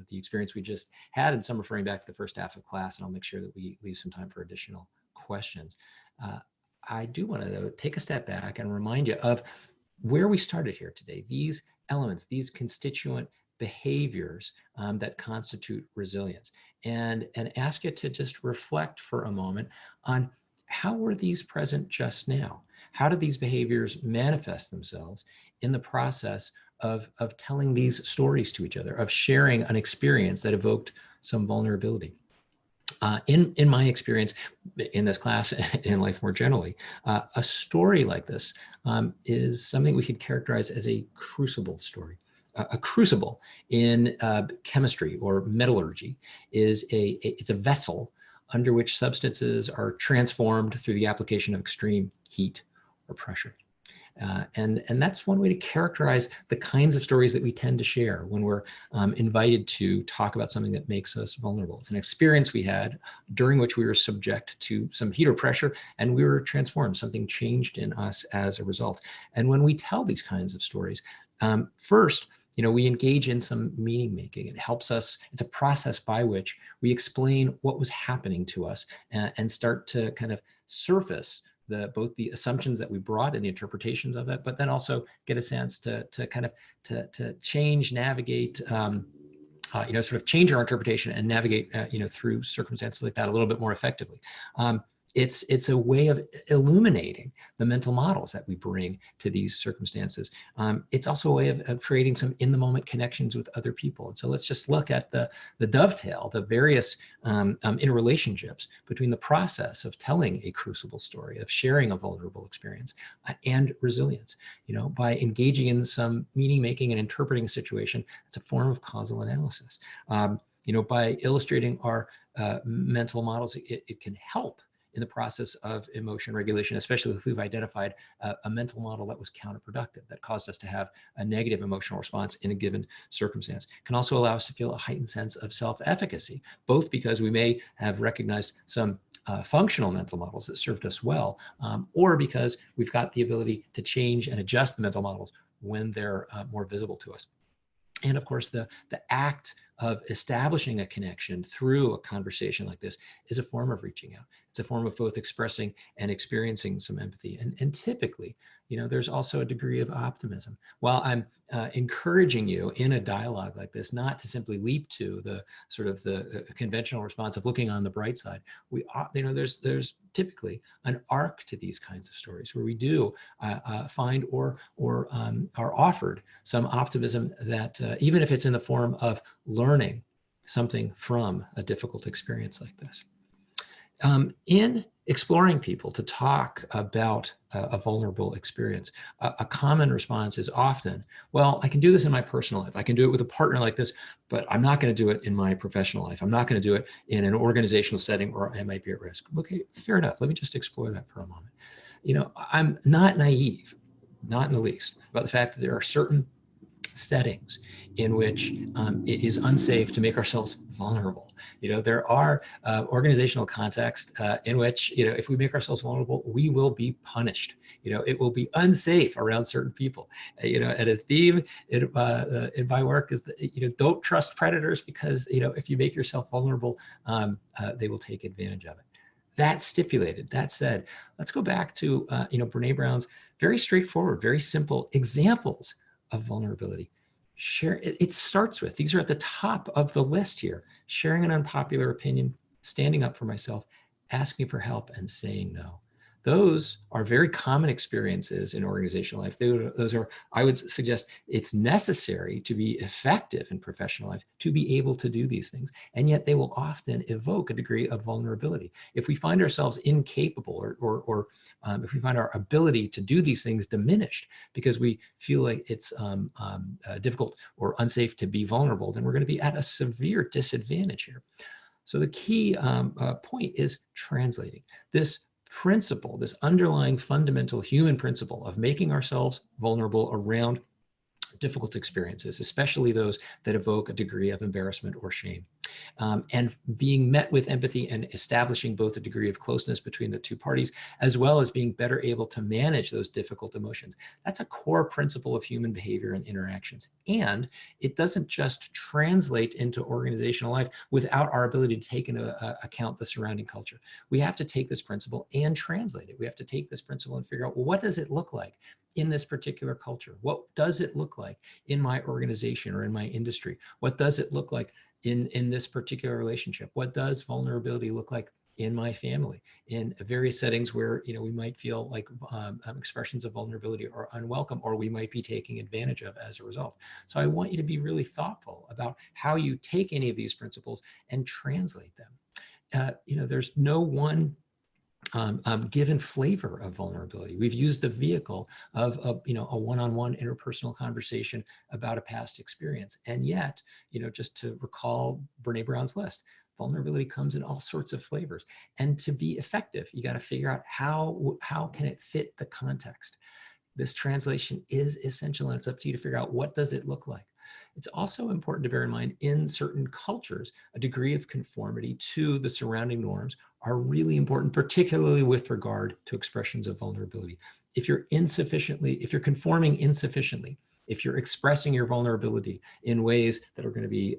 the experience we just had, and some referring back to the first half of class, and I'll make sure that we leave some time for additional questions. I do want to, though, take a step back and remind you of where we started here today. These elements, these constituent behaviors that constitute resilience, and ask you to just reflect for a moment on how were these present just now? How did these behaviors manifest themselves in the process of telling these stories to each other, of sharing an experience that evoked some vulnerability? In my experience in this class and in life more generally, a story like this is something we could characterize as a crucible story. A crucible in chemistry or metallurgy is it's a vessel under which substances are transformed through the application of extreme heat or pressure. And that's one way to characterize the kinds of stories that we tend to share when we're invited to talk about something that makes us vulnerable. It's an experience we had during which we were subject to some heat or pressure, and we were transformed. Something changed in us as a result. And when we tell these kinds of stories, first, we engage in some meaning making. It helps us. It's a process by which we explain what was happening to us and start to kind of surface both the assumptions that we brought and the interpretations of it, but then also get a sense to kind of to change, navigate, sort of change our interpretation and navigate, through circumstances like that a little bit more effectively. It's a way of illuminating the mental models that we bring to these circumstances. It's also a way of creating some in-the-moment connections with other people. And so let's just look at the dovetail, the various interrelationships between the process of telling a crucible story, of sharing a vulnerable experience, and resilience. By engaging in some meaning making and interpreting a situation, it's a form of causal analysis. By illustrating our mental models, it can help in the process of emotion regulation, especially if we've identified a mental model that was counterproductive, that caused us to have a negative emotional response in a given circumstance. It can also allow us to feel a heightened sense of self-efficacy, both because we may have recognized some functional mental models that served us well, or because we've got the ability to change and adjust the mental models when they're more visible to us. And of course, the act of establishing a connection through a conversation like this is a form of reaching out. It's a form of both expressing and experiencing some empathy. And typically, there's also a degree of optimism. While I'm encouraging you in a dialogue like this, not to simply leap to the sort of the conventional response of looking on the bright side, there's typically an arc to these kinds of stories where we do find or are offered some optimism that even if it's in the form of learning something from a difficult experience like this. In exploring people to talk about a vulnerable experience, a common response is often, well, I can do this in my personal life. I can do it with a partner like this, but I'm not going to do it in my professional life. I'm not going to do it in an organizational setting where I might be at risk. Okay, fair enough. Let me just explore that for a moment. I'm not naive, not in the least, about the fact that there are certain settings in which it is unsafe to make ourselves vulnerable. There are organizational contexts in which, if we make ourselves vulnerable, we will be punished. It will be unsafe around certain people. And a theme in my work is that, don't trust predators because, if you make yourself vulnerable, they will take advantage of it. That stipulated, that said, let's go back to, Brene Brown's very straightforward, very simple examples of vulnerability. It starts with, these are at the top of the list here: sharing an unpopular opinion, standing up for myself, asking for help, and saying no. Those are very common experiences in organizational life. Those are, I would suggest, it's necessary to be effective in professional life to be able to do these things. And yet they will often evoke a degree of vulnerability. If we find ourselves incapable or if we find our ability to do these things diminished because we feel like it's difficult or unsafe to be vulnerable, then we're going to be at a severe disadvantage here. So the key point is translating this principle, this underlying fundamental human principle of making ourselves vulnerable around difficult experiences, especially those that evoke a degree of embarrassment or shame. And being met with empathy and establishing both a degree of closeness between the two parties, as well as being better able to manage those difficult emotions. That's a core principle of human behavior and interactions. And it doesn't just translate into organizational life without our ability to take into account the surrounding culture. We have to take this principle and translate it. We have to take this principle and figure out, well, what does it look like in this particular culture? What does it look like in my organization or in my industry? What does it look like in this particular relationship? What does vulnerability look like in my family, in various settings where, you know, we might feel like expressions of vulnerability are unwelcome, or we might be taking advantage of as a result. So I want you to be really thoughtful about how you take any of these principles and translate them. You know, there's no one given flavor of vulnerability. We've used the vehicle of you know, a one-on-one interpersonal conversation about a past experience. And yet, you know, just to recall Brene Brown's list, vulnerability comes in all sorts of flavors. And to be effective, you got to figure out how can it fit the context. This translation is essential, and it's up to you to figure out, what does it look like? It's also important to bear in mind, in certain cultures, a degree of conformity to the surrounding norms are really important, particularly with regard to expressions of vulnerability. If you're conforming insufficiently, if you're expressing your vulnerability in ways that are going to be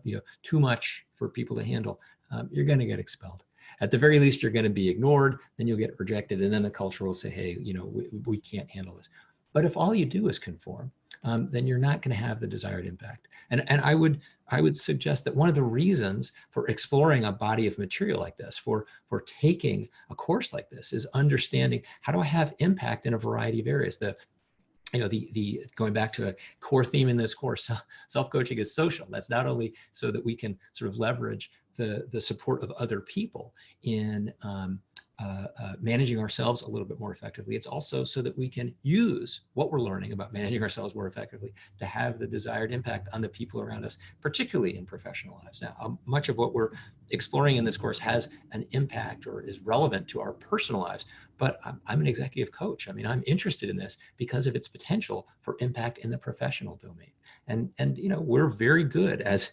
you know, too much for people to handle, you're going to get expelled. At the very least, you're going to be ignored, then you'll get rejected, and then the culture will say, hey, you know, we can't handle this. But if all you do is conform, then you're not going to have the desired impact. And I would suggest that one of the reasons for exploring a body of material like this, for taking a course like this, is understanding, how do I have impact in a variety of areas? You know, the going back to a core theme in this course, self-coaching is social. That's not only so that we can sort of leverage the support of other people in managing ourselves a little bit more effectively. It's also so that we can use what we're learning about managing ourselves more effectively to have the desired impact on the people around us, particularly in professional lives. Now, much of what we're exploring in this course has an impact or is relevant to our personal lives, but I'm an executive coach. I mean, I'm interested in this because of its potential for impact in the professional domain. And you know, we're very good as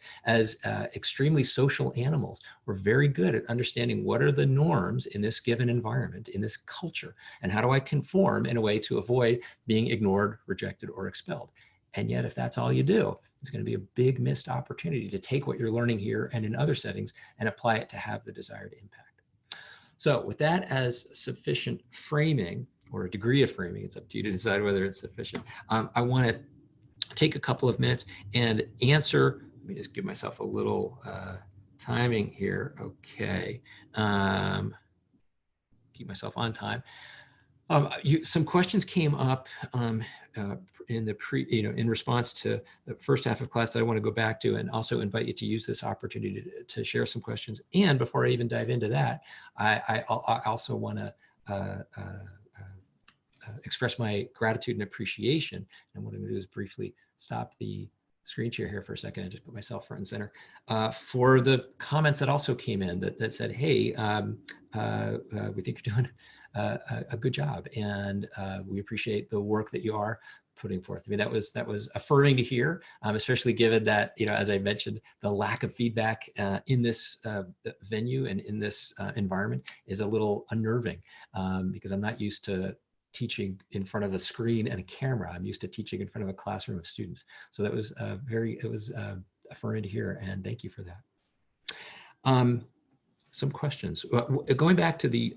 extremely social animals. We're very good at understanding what are the norms in this given environment, in this culture, and how do I conform in a way to avoid being ignored, rejected, or expelled. And yet, if that's all you do, it's going to be a big missed opportunity to take what you're learning here and in other settings and apply it to have the desired impact. So with that as sufficient framing, or a degree of framing, it's up to you to decide whether it's sufficient. I want to take a couple of minutes and answer. Let me just give myself a little timing here. Okay. Keep myself on time. Some questions came up in the in response to the first half of class that I want to go back to, and also invite you to use this opportunity to share some questions. And before I even dive into that, I also want to express my gratitude and appreciation. And what I'm going to do is briefly stop the screen share here for a second and just put myself front and center for the comments that also came in that said, hey, we think you're doing a good job, and we appreciate the work that you are putting forth. I mean, that was affirming to hear, especially given that, you know, as I mentioned, the lack of feedback in this venue and in this environment is a little unnerving, because I'm not used to teaching in front of a screen and a camera. I'm used to teaching in front of a classroom of students. So that was affirming to hear, and thank you for that. Some questions. Going back to the,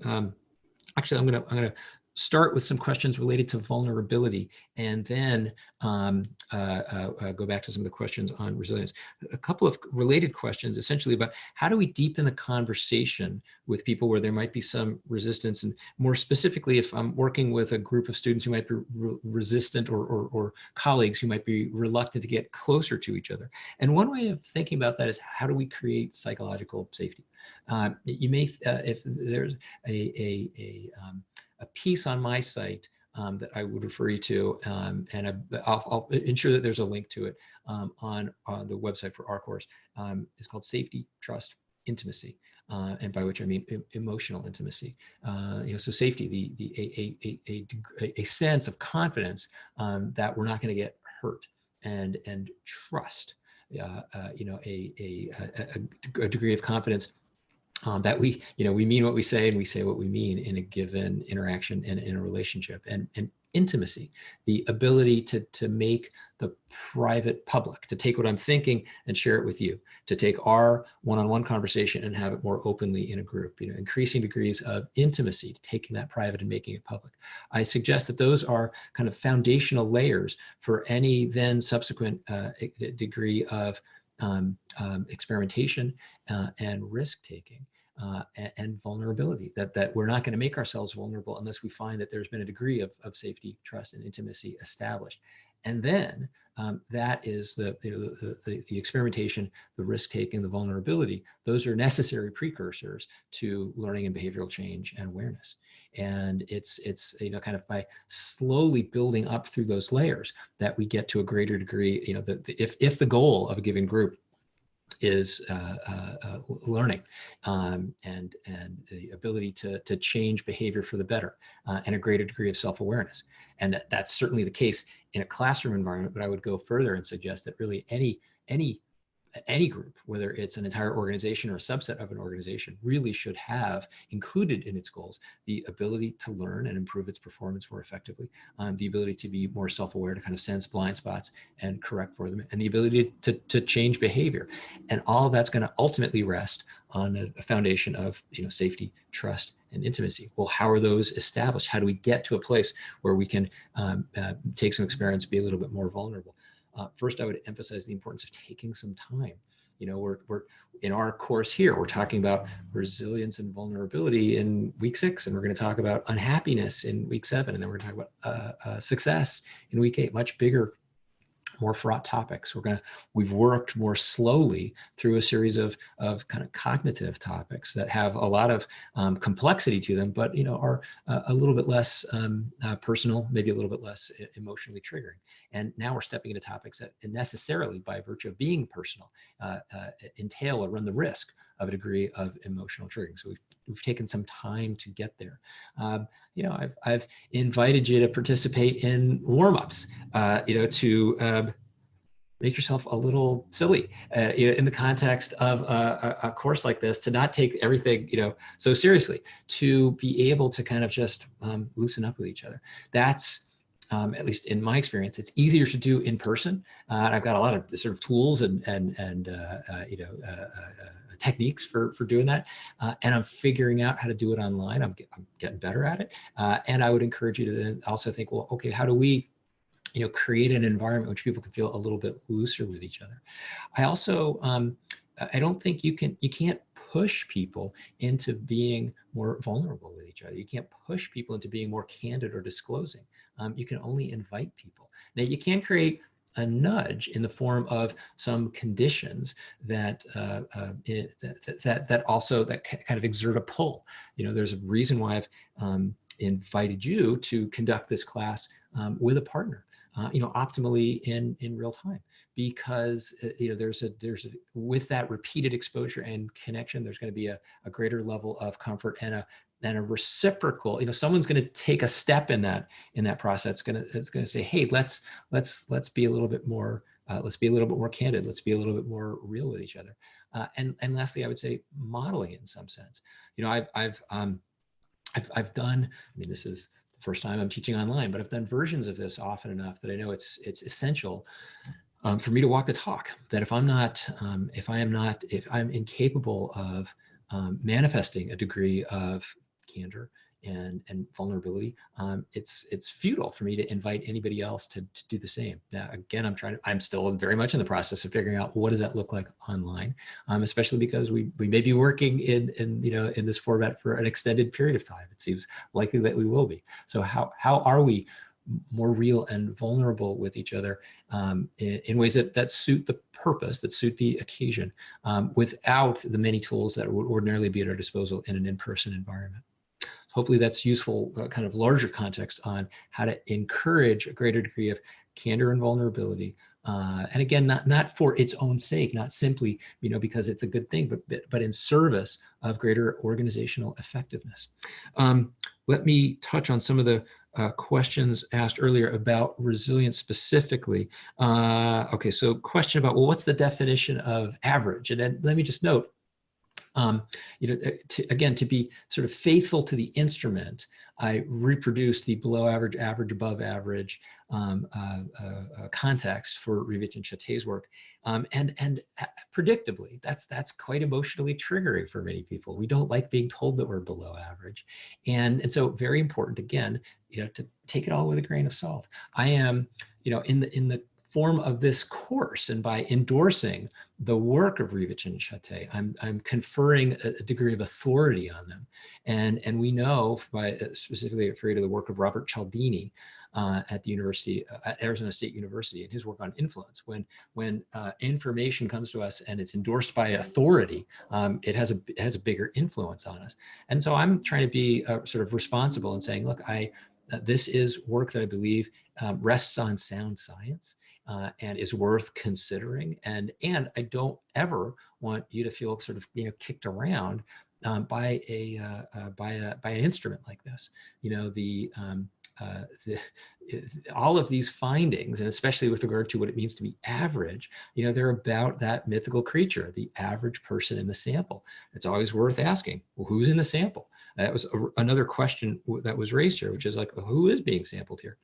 actually, I'm gonna start with some questions related to vulnerability, and then go back to some of the questions on resilience. A couple of related questions, essentially about how do we deepen the conversation with people where there might be some resistance, and more specifically, if I'm working with a group of students who might be resistant, or colleagues who might be reluctant to get closer to each other. And one way of thinking about that is, how do we create psychological safety? You may, if there's a piece on my site that I would refer you to, and I'll ensure that there's a link to it on the website for our course. It's called Safety, Trust, Intimacy, and by which I mean emotional intimacy. So safety, a sense of confidence that we're not going to get hurt, and trust, a degree of confidence that we mean what we say, and we say what we mean in a given interaction and in a relationship. And intimacy, the ability to make the private public, to take what I'm thinking and share it with you, to take our one-on-one conversation and have it more openly in a group, increasing degrees of intimacy, taking that private and making it public. I suggest that those are kind of foundational layers for any then subsequent degree of experimentation and risk-taking. And vulnerability, that we're not going to make ourselves vulnerable unless we find that there's been a degree of safety, trust, and intimacy established. And then that is the experimentation, the risk-taking, the vulnerability. Those are necessary precursors to learning and behavioral change and awareness. And it's kind of by slowly building up through those layers that we get to a greater degree. If the goal of a given group is learning and the ability to change behavior for the better, and a greater degree of self-awareness. And that's certainly the case in a classroom environment, but I would go further and suggest that really any group, whether it's an entire organization or a subset of an organization, really should have included in its goals the ability to learn and improve its performance more effectively, the ability to be more self-aware, to kind of sense blind spots and correct for them, and the ability to change behavior. And all of that's going to ultimately rest on a foundation of safety, trust, and intimacy. Well, how are those established? How do we get to a place where we can take some experience, be a little bit more vulnerable? First, I would emphasize the importance of taking some time. We're in our course here, we're talking about resilience and vulnerability in week 6, and we're going to talk about unhappiness in week 7, and then we're going to talk about success in week 8. Much bigger, more fraught topics. We've worked more slowly through a series of kind of cognitive topics that have a lot of complexity to them, but are a little bit less personal, maybe a little bit less emotionally triggering. And now we're stepping into topics that necessarily, by virtue of being personal, entail or run the risk of a degree of emotional triggering. So we've taken some time to get there. I've invited you to participate in warm-ups, to make yourself a little silly in the context of a course like this, to not take everything so seriously, to be able to kind of just loosen up with each other. That's at least in my experience, it's easier to do in person. And I've got a lot of sort of tools and techniques for doing that. And I'm figuring out how to do it online. I'm getting better at it. And I would encourage you to then also think, well, okay, how do we create an environment which people can feel a little bit looser with each other? I also, I don't think you can't push people into being more vulnerable with each other. You can't push people into being more candid or disclosing. You can only invite people. Now, you can create a nudge in the form of some conditions that also kind of exert a pull. There's a reason why I've invited you to conduct this class with a partner. Optimally in real time, because there's with that repeated exposure and connection, there's going to be a greater level of comfort and a reciprocal. Someone's going to take a step in that process. It's going to say, hey, let's be a little bit more. Let's be a little bit more candid. Let's be a little bit more real with each other. And lastly, I would say modeling it in some sense. I've done. this is first time I'm teaching online, but I've done versions of this often enough that I know it's essential for me to walk the talk. That if I'm incapable of manifesting a degree of candor, and vulnerability, it's futile for me to invite anybody else to do the same. Now, again, I'm still very much in the process of figuring out what does that look like online, especially because we may be working in this format for an extended period of time. It seems likely that we will be. So how are we more real and vulnerable with each other in ways that suit the purpose, that suit the occasion, without the many tools that would ordinarily be at our disposal in an in-person environment. Hopefully that's useful, kind of larger context on how to encourage a greater degree of candor and vulnerability. And again, not for its own sake, not simply because it's a good thing, but in service of greater organizational effectiveness. Let me touch on some of the questions asked earlier about resilience specifically. Okay, so question about, well, what's the definition of average? And then let me just note, to be sort of faithful to the instrument, I reproduced the below average, average, above average context for Rivich and Chatte's work. And predictably, that's quite emotionally triggering for many people. We don't like being told that we're below average. And so very important, again, to take it all with a grain of salt. I am, in the form of this course, and by endorsing the work of Rivich and Chatte, I'm conferring a degree of authority on them. And we know, by specifically referring to the work of Robert Cialdini at the university, at Arizona State University, and his work on influence, when information comes to us and it's endorsed by authority, it has a bigger influence on us. And so I'm trying to be sort of responsible and saying, look, this is work that I believe rests on sound science. And is worth considering, and I don't ever want you to feel sort of kicked around by an instrument like this. All of these findings, and especially with regard to what it means to be average, they're about that mythical creature, the average person in the sample. It's always worth asking, well, who's in the sample? That was another question that was raised here, which is like, who is being sampled here?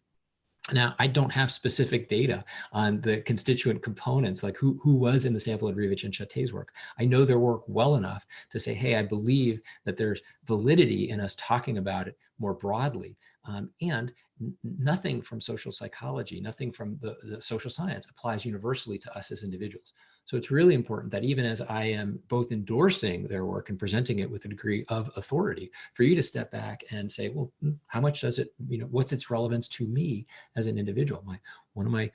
Now, I don't have specific data on the constituent components, like who was in the sample of Rivich and Chatte's work. I know their work well enough to say, hey, I believe that there's validity in us talking about it more broadly. And nothing from social psychology, nothing from the social science applies universally to us as individuals. So it's really important that even as I am both endorsing their work and presenting it with a degree of authority, for you to step back and say, well, how much does it, what's its relevance to me as an individual? One of my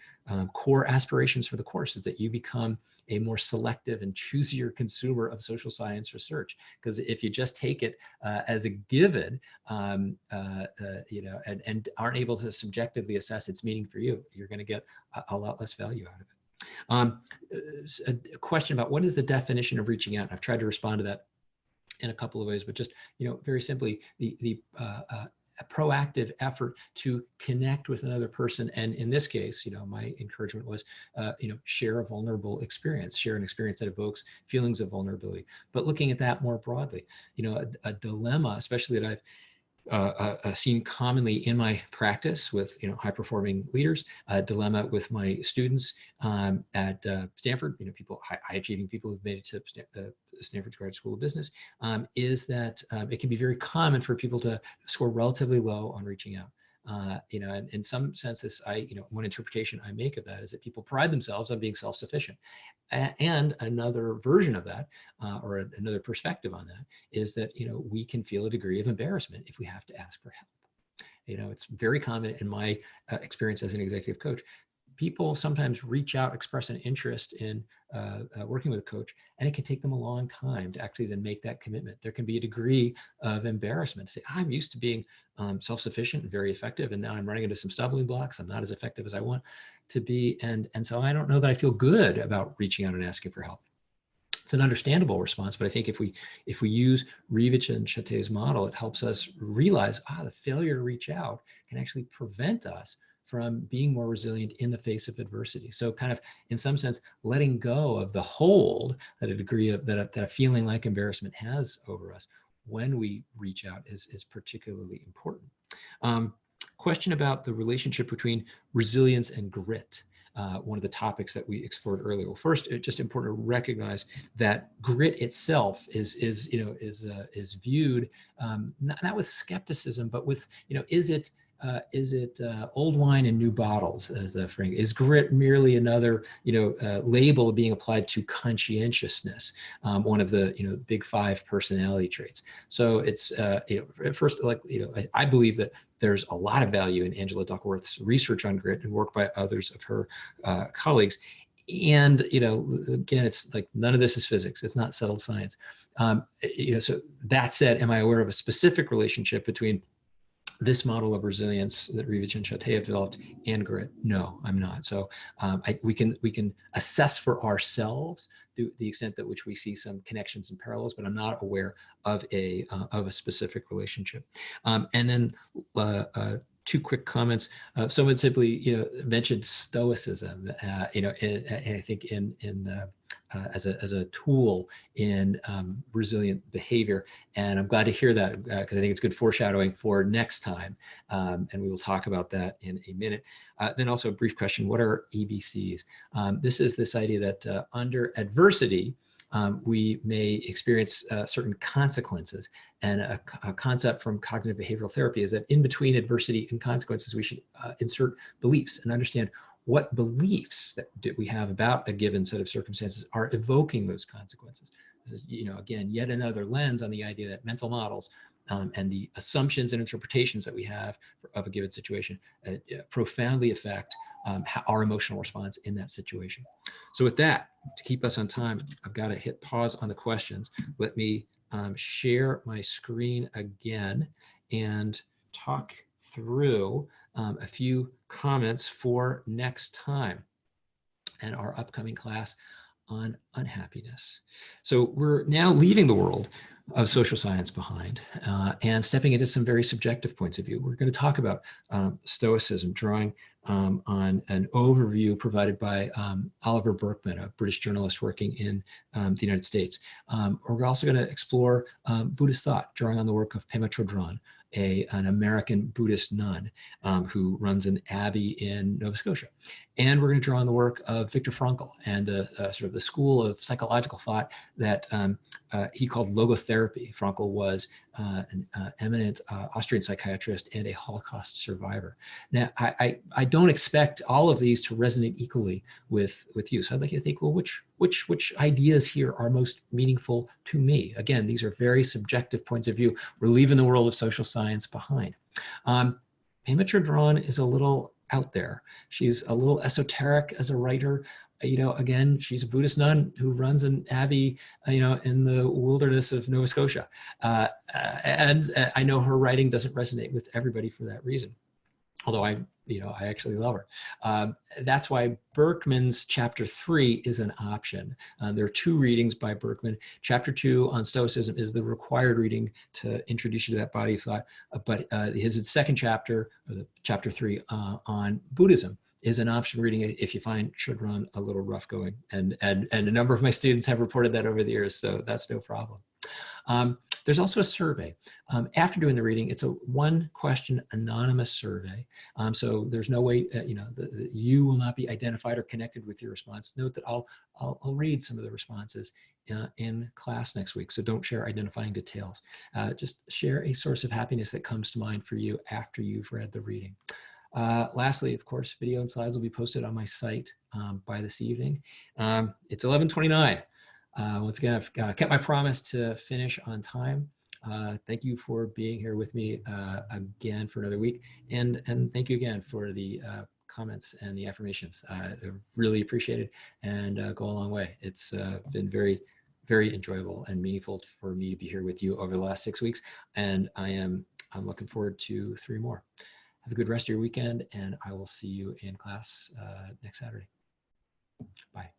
core aspirations for the course is that you become a more selective and choosier consumer of social science research. Because if you just take it as a given, and aren't able to subjectively assess its meaning for you, you're going to get a lot less value out of it. A question about what is the definition of reaching out? I've tried to respond to that in a couple of ways, but just, very simply, a proactive effort to connect with another person. And in this case, my encouragement was, share a vulnerable experience, share an experience that evokes feelings of vulnerability. But looking at that more broadly, a dilemma, especially that I've seen commonly in my practice with high-performing leaders, a dilemma with my students at Stanford, high-achieving people who've made it to Stanford's Graduate School of Business, is that it can be very common for people to score relatively low on reaching out. And in some sense, one interpretation I make of that is that people pride themselves on being self-sufficient. And another version of that, or another perspective on that, is that, we can feel a degree of embarrassment if we have to ask for help. It's very common in my experience as an executive coach. People sometimes reach out, express an interest in working with a coach, and it can take them a long time to actually then make that commitment. There can be a degree of embarrassment. Say, I'm used to being self-sufficient and very effective, and now I'm running into some stumbling blocks. I'm not as effective as I want to be, and so I don't know that I feel good about reaching out and asking for help. It's an understandable response, but I think if we use Rivich and Chatte's model, it helps us realize, the failure to reach out can actually prevent us from being more resilient in the face of adversity. So kind of, in some sense, letting go of the hold that a degree of that a feeling like embarrassment has over us when we reach out is particularly important. Question about the relationship between resilience and grit. one of the topics that we explored earlier. Well, first, it's just important to recognize that grit itself is viewed not with skepticism, but with, is it old wine in new bottles, as the phrase? Is grit merely another, label being applied to conscientiousness, one of the, big 5 personality traits? So it's, first, I believe that there's a lot of value in Angela Duckworth's research on grit and work by others of her colleagues. And, again, it's like none of this is physics. It's not settled science. So that said, am I aware of a specific relationship between this model of resilience that Rivich and Chate have developed and grit? No, I'm not. So we can assess for ourselves the extent at which we see some connections and parallels, but I'm not aware of a specific relationship. And then 2 quick comments. Someone simply, mentioned Stoicism, and I think as a tool in resilient behavior. And I'm glad to hear that, because I think it's good foreshadowing for next time. And we will talk about that in a minute. Then also a brief question: what are ABCs? This is this idea that under adversity, we may experience certain consequences. And a concept from cognitive behavioral therapy is that in between adversity and consequences, we should insert beliefs and understand what beliefs that we have about a given set of circumstances are evoking those consequences. This is, again, yet another lens on the idea that mental models and the assumptions and interpretations that we have of a given situation profoundly affect our emotional response in that situation. So with that, to keep us on time, I've got to hit pause on the questions. Let me share my screen again and talk through a few comments for next time and our upcoming class on unhappiness. So we're now leaving the world of social science behind and stepping into some very subjective points of view. We're going to talk about Stoicism, drawing on an overview provided by Oliver Burkeman, a British journalist working in the United States. We're also going to explore Buddhist thought, drawing on the work of Pema Chodron, an American Buddhist nun who runs an abbey in Nova Scotia. And we're going to draw on the work of Viktor Frankl and the sort of the school of psychological thought that he called logotherapy. Frankl was an eminent Austrian psychiatrist and a Holocaust survivor. Now, I don't expect all of these to resonate equally with you. So I'd like you to think, well, which ideas here are most meaningful to me? Again, these are very subjective points of view. We're leaving the world of social science behind. Pema Chodron is a little out there. She's a little esoteric as a writer. Again, she's a Buddhist nun who runs an abbey, in the wilderness of Nova Scotia. And I know her writing doesn't resonate with everybody for that reason, although I actually love her. That's why Berkman's chapter 3 is an option. There are 2 readings by Berkman. Chapter 2 on Stoicism is the required reading to introduce you to that body of thought. But his second chapter, or the chapter 3 on Buddhism, is an option reading if you find Chodron a little rough going. And a number of my students have reported that over the years, so that's no problem. There's also a survey. After doing the reading, it's a 1-question anonymous survey. So there's no way, you will not be identified or connected with your response. Note that I'll read some of the responses in class next week. So don't share identifying details. Just share a source of happiness that comes to mind for you after you've read the reading. Lastly, of course, video and slides will be posted on my site by this evening. It's 11:29. Once again, I've kept my promise to finish on time. Thank you for being here with me again for another week. And thank you again for the comments and the affirmations. Really appreciate it and go a long way. It's been very, very enjoyable and meaningful for me to be here with you over the last 6 weeks. And I'm looking forward to 3 more. Have a good rest of your weekend, and I will see you in class next Saturday. Bye.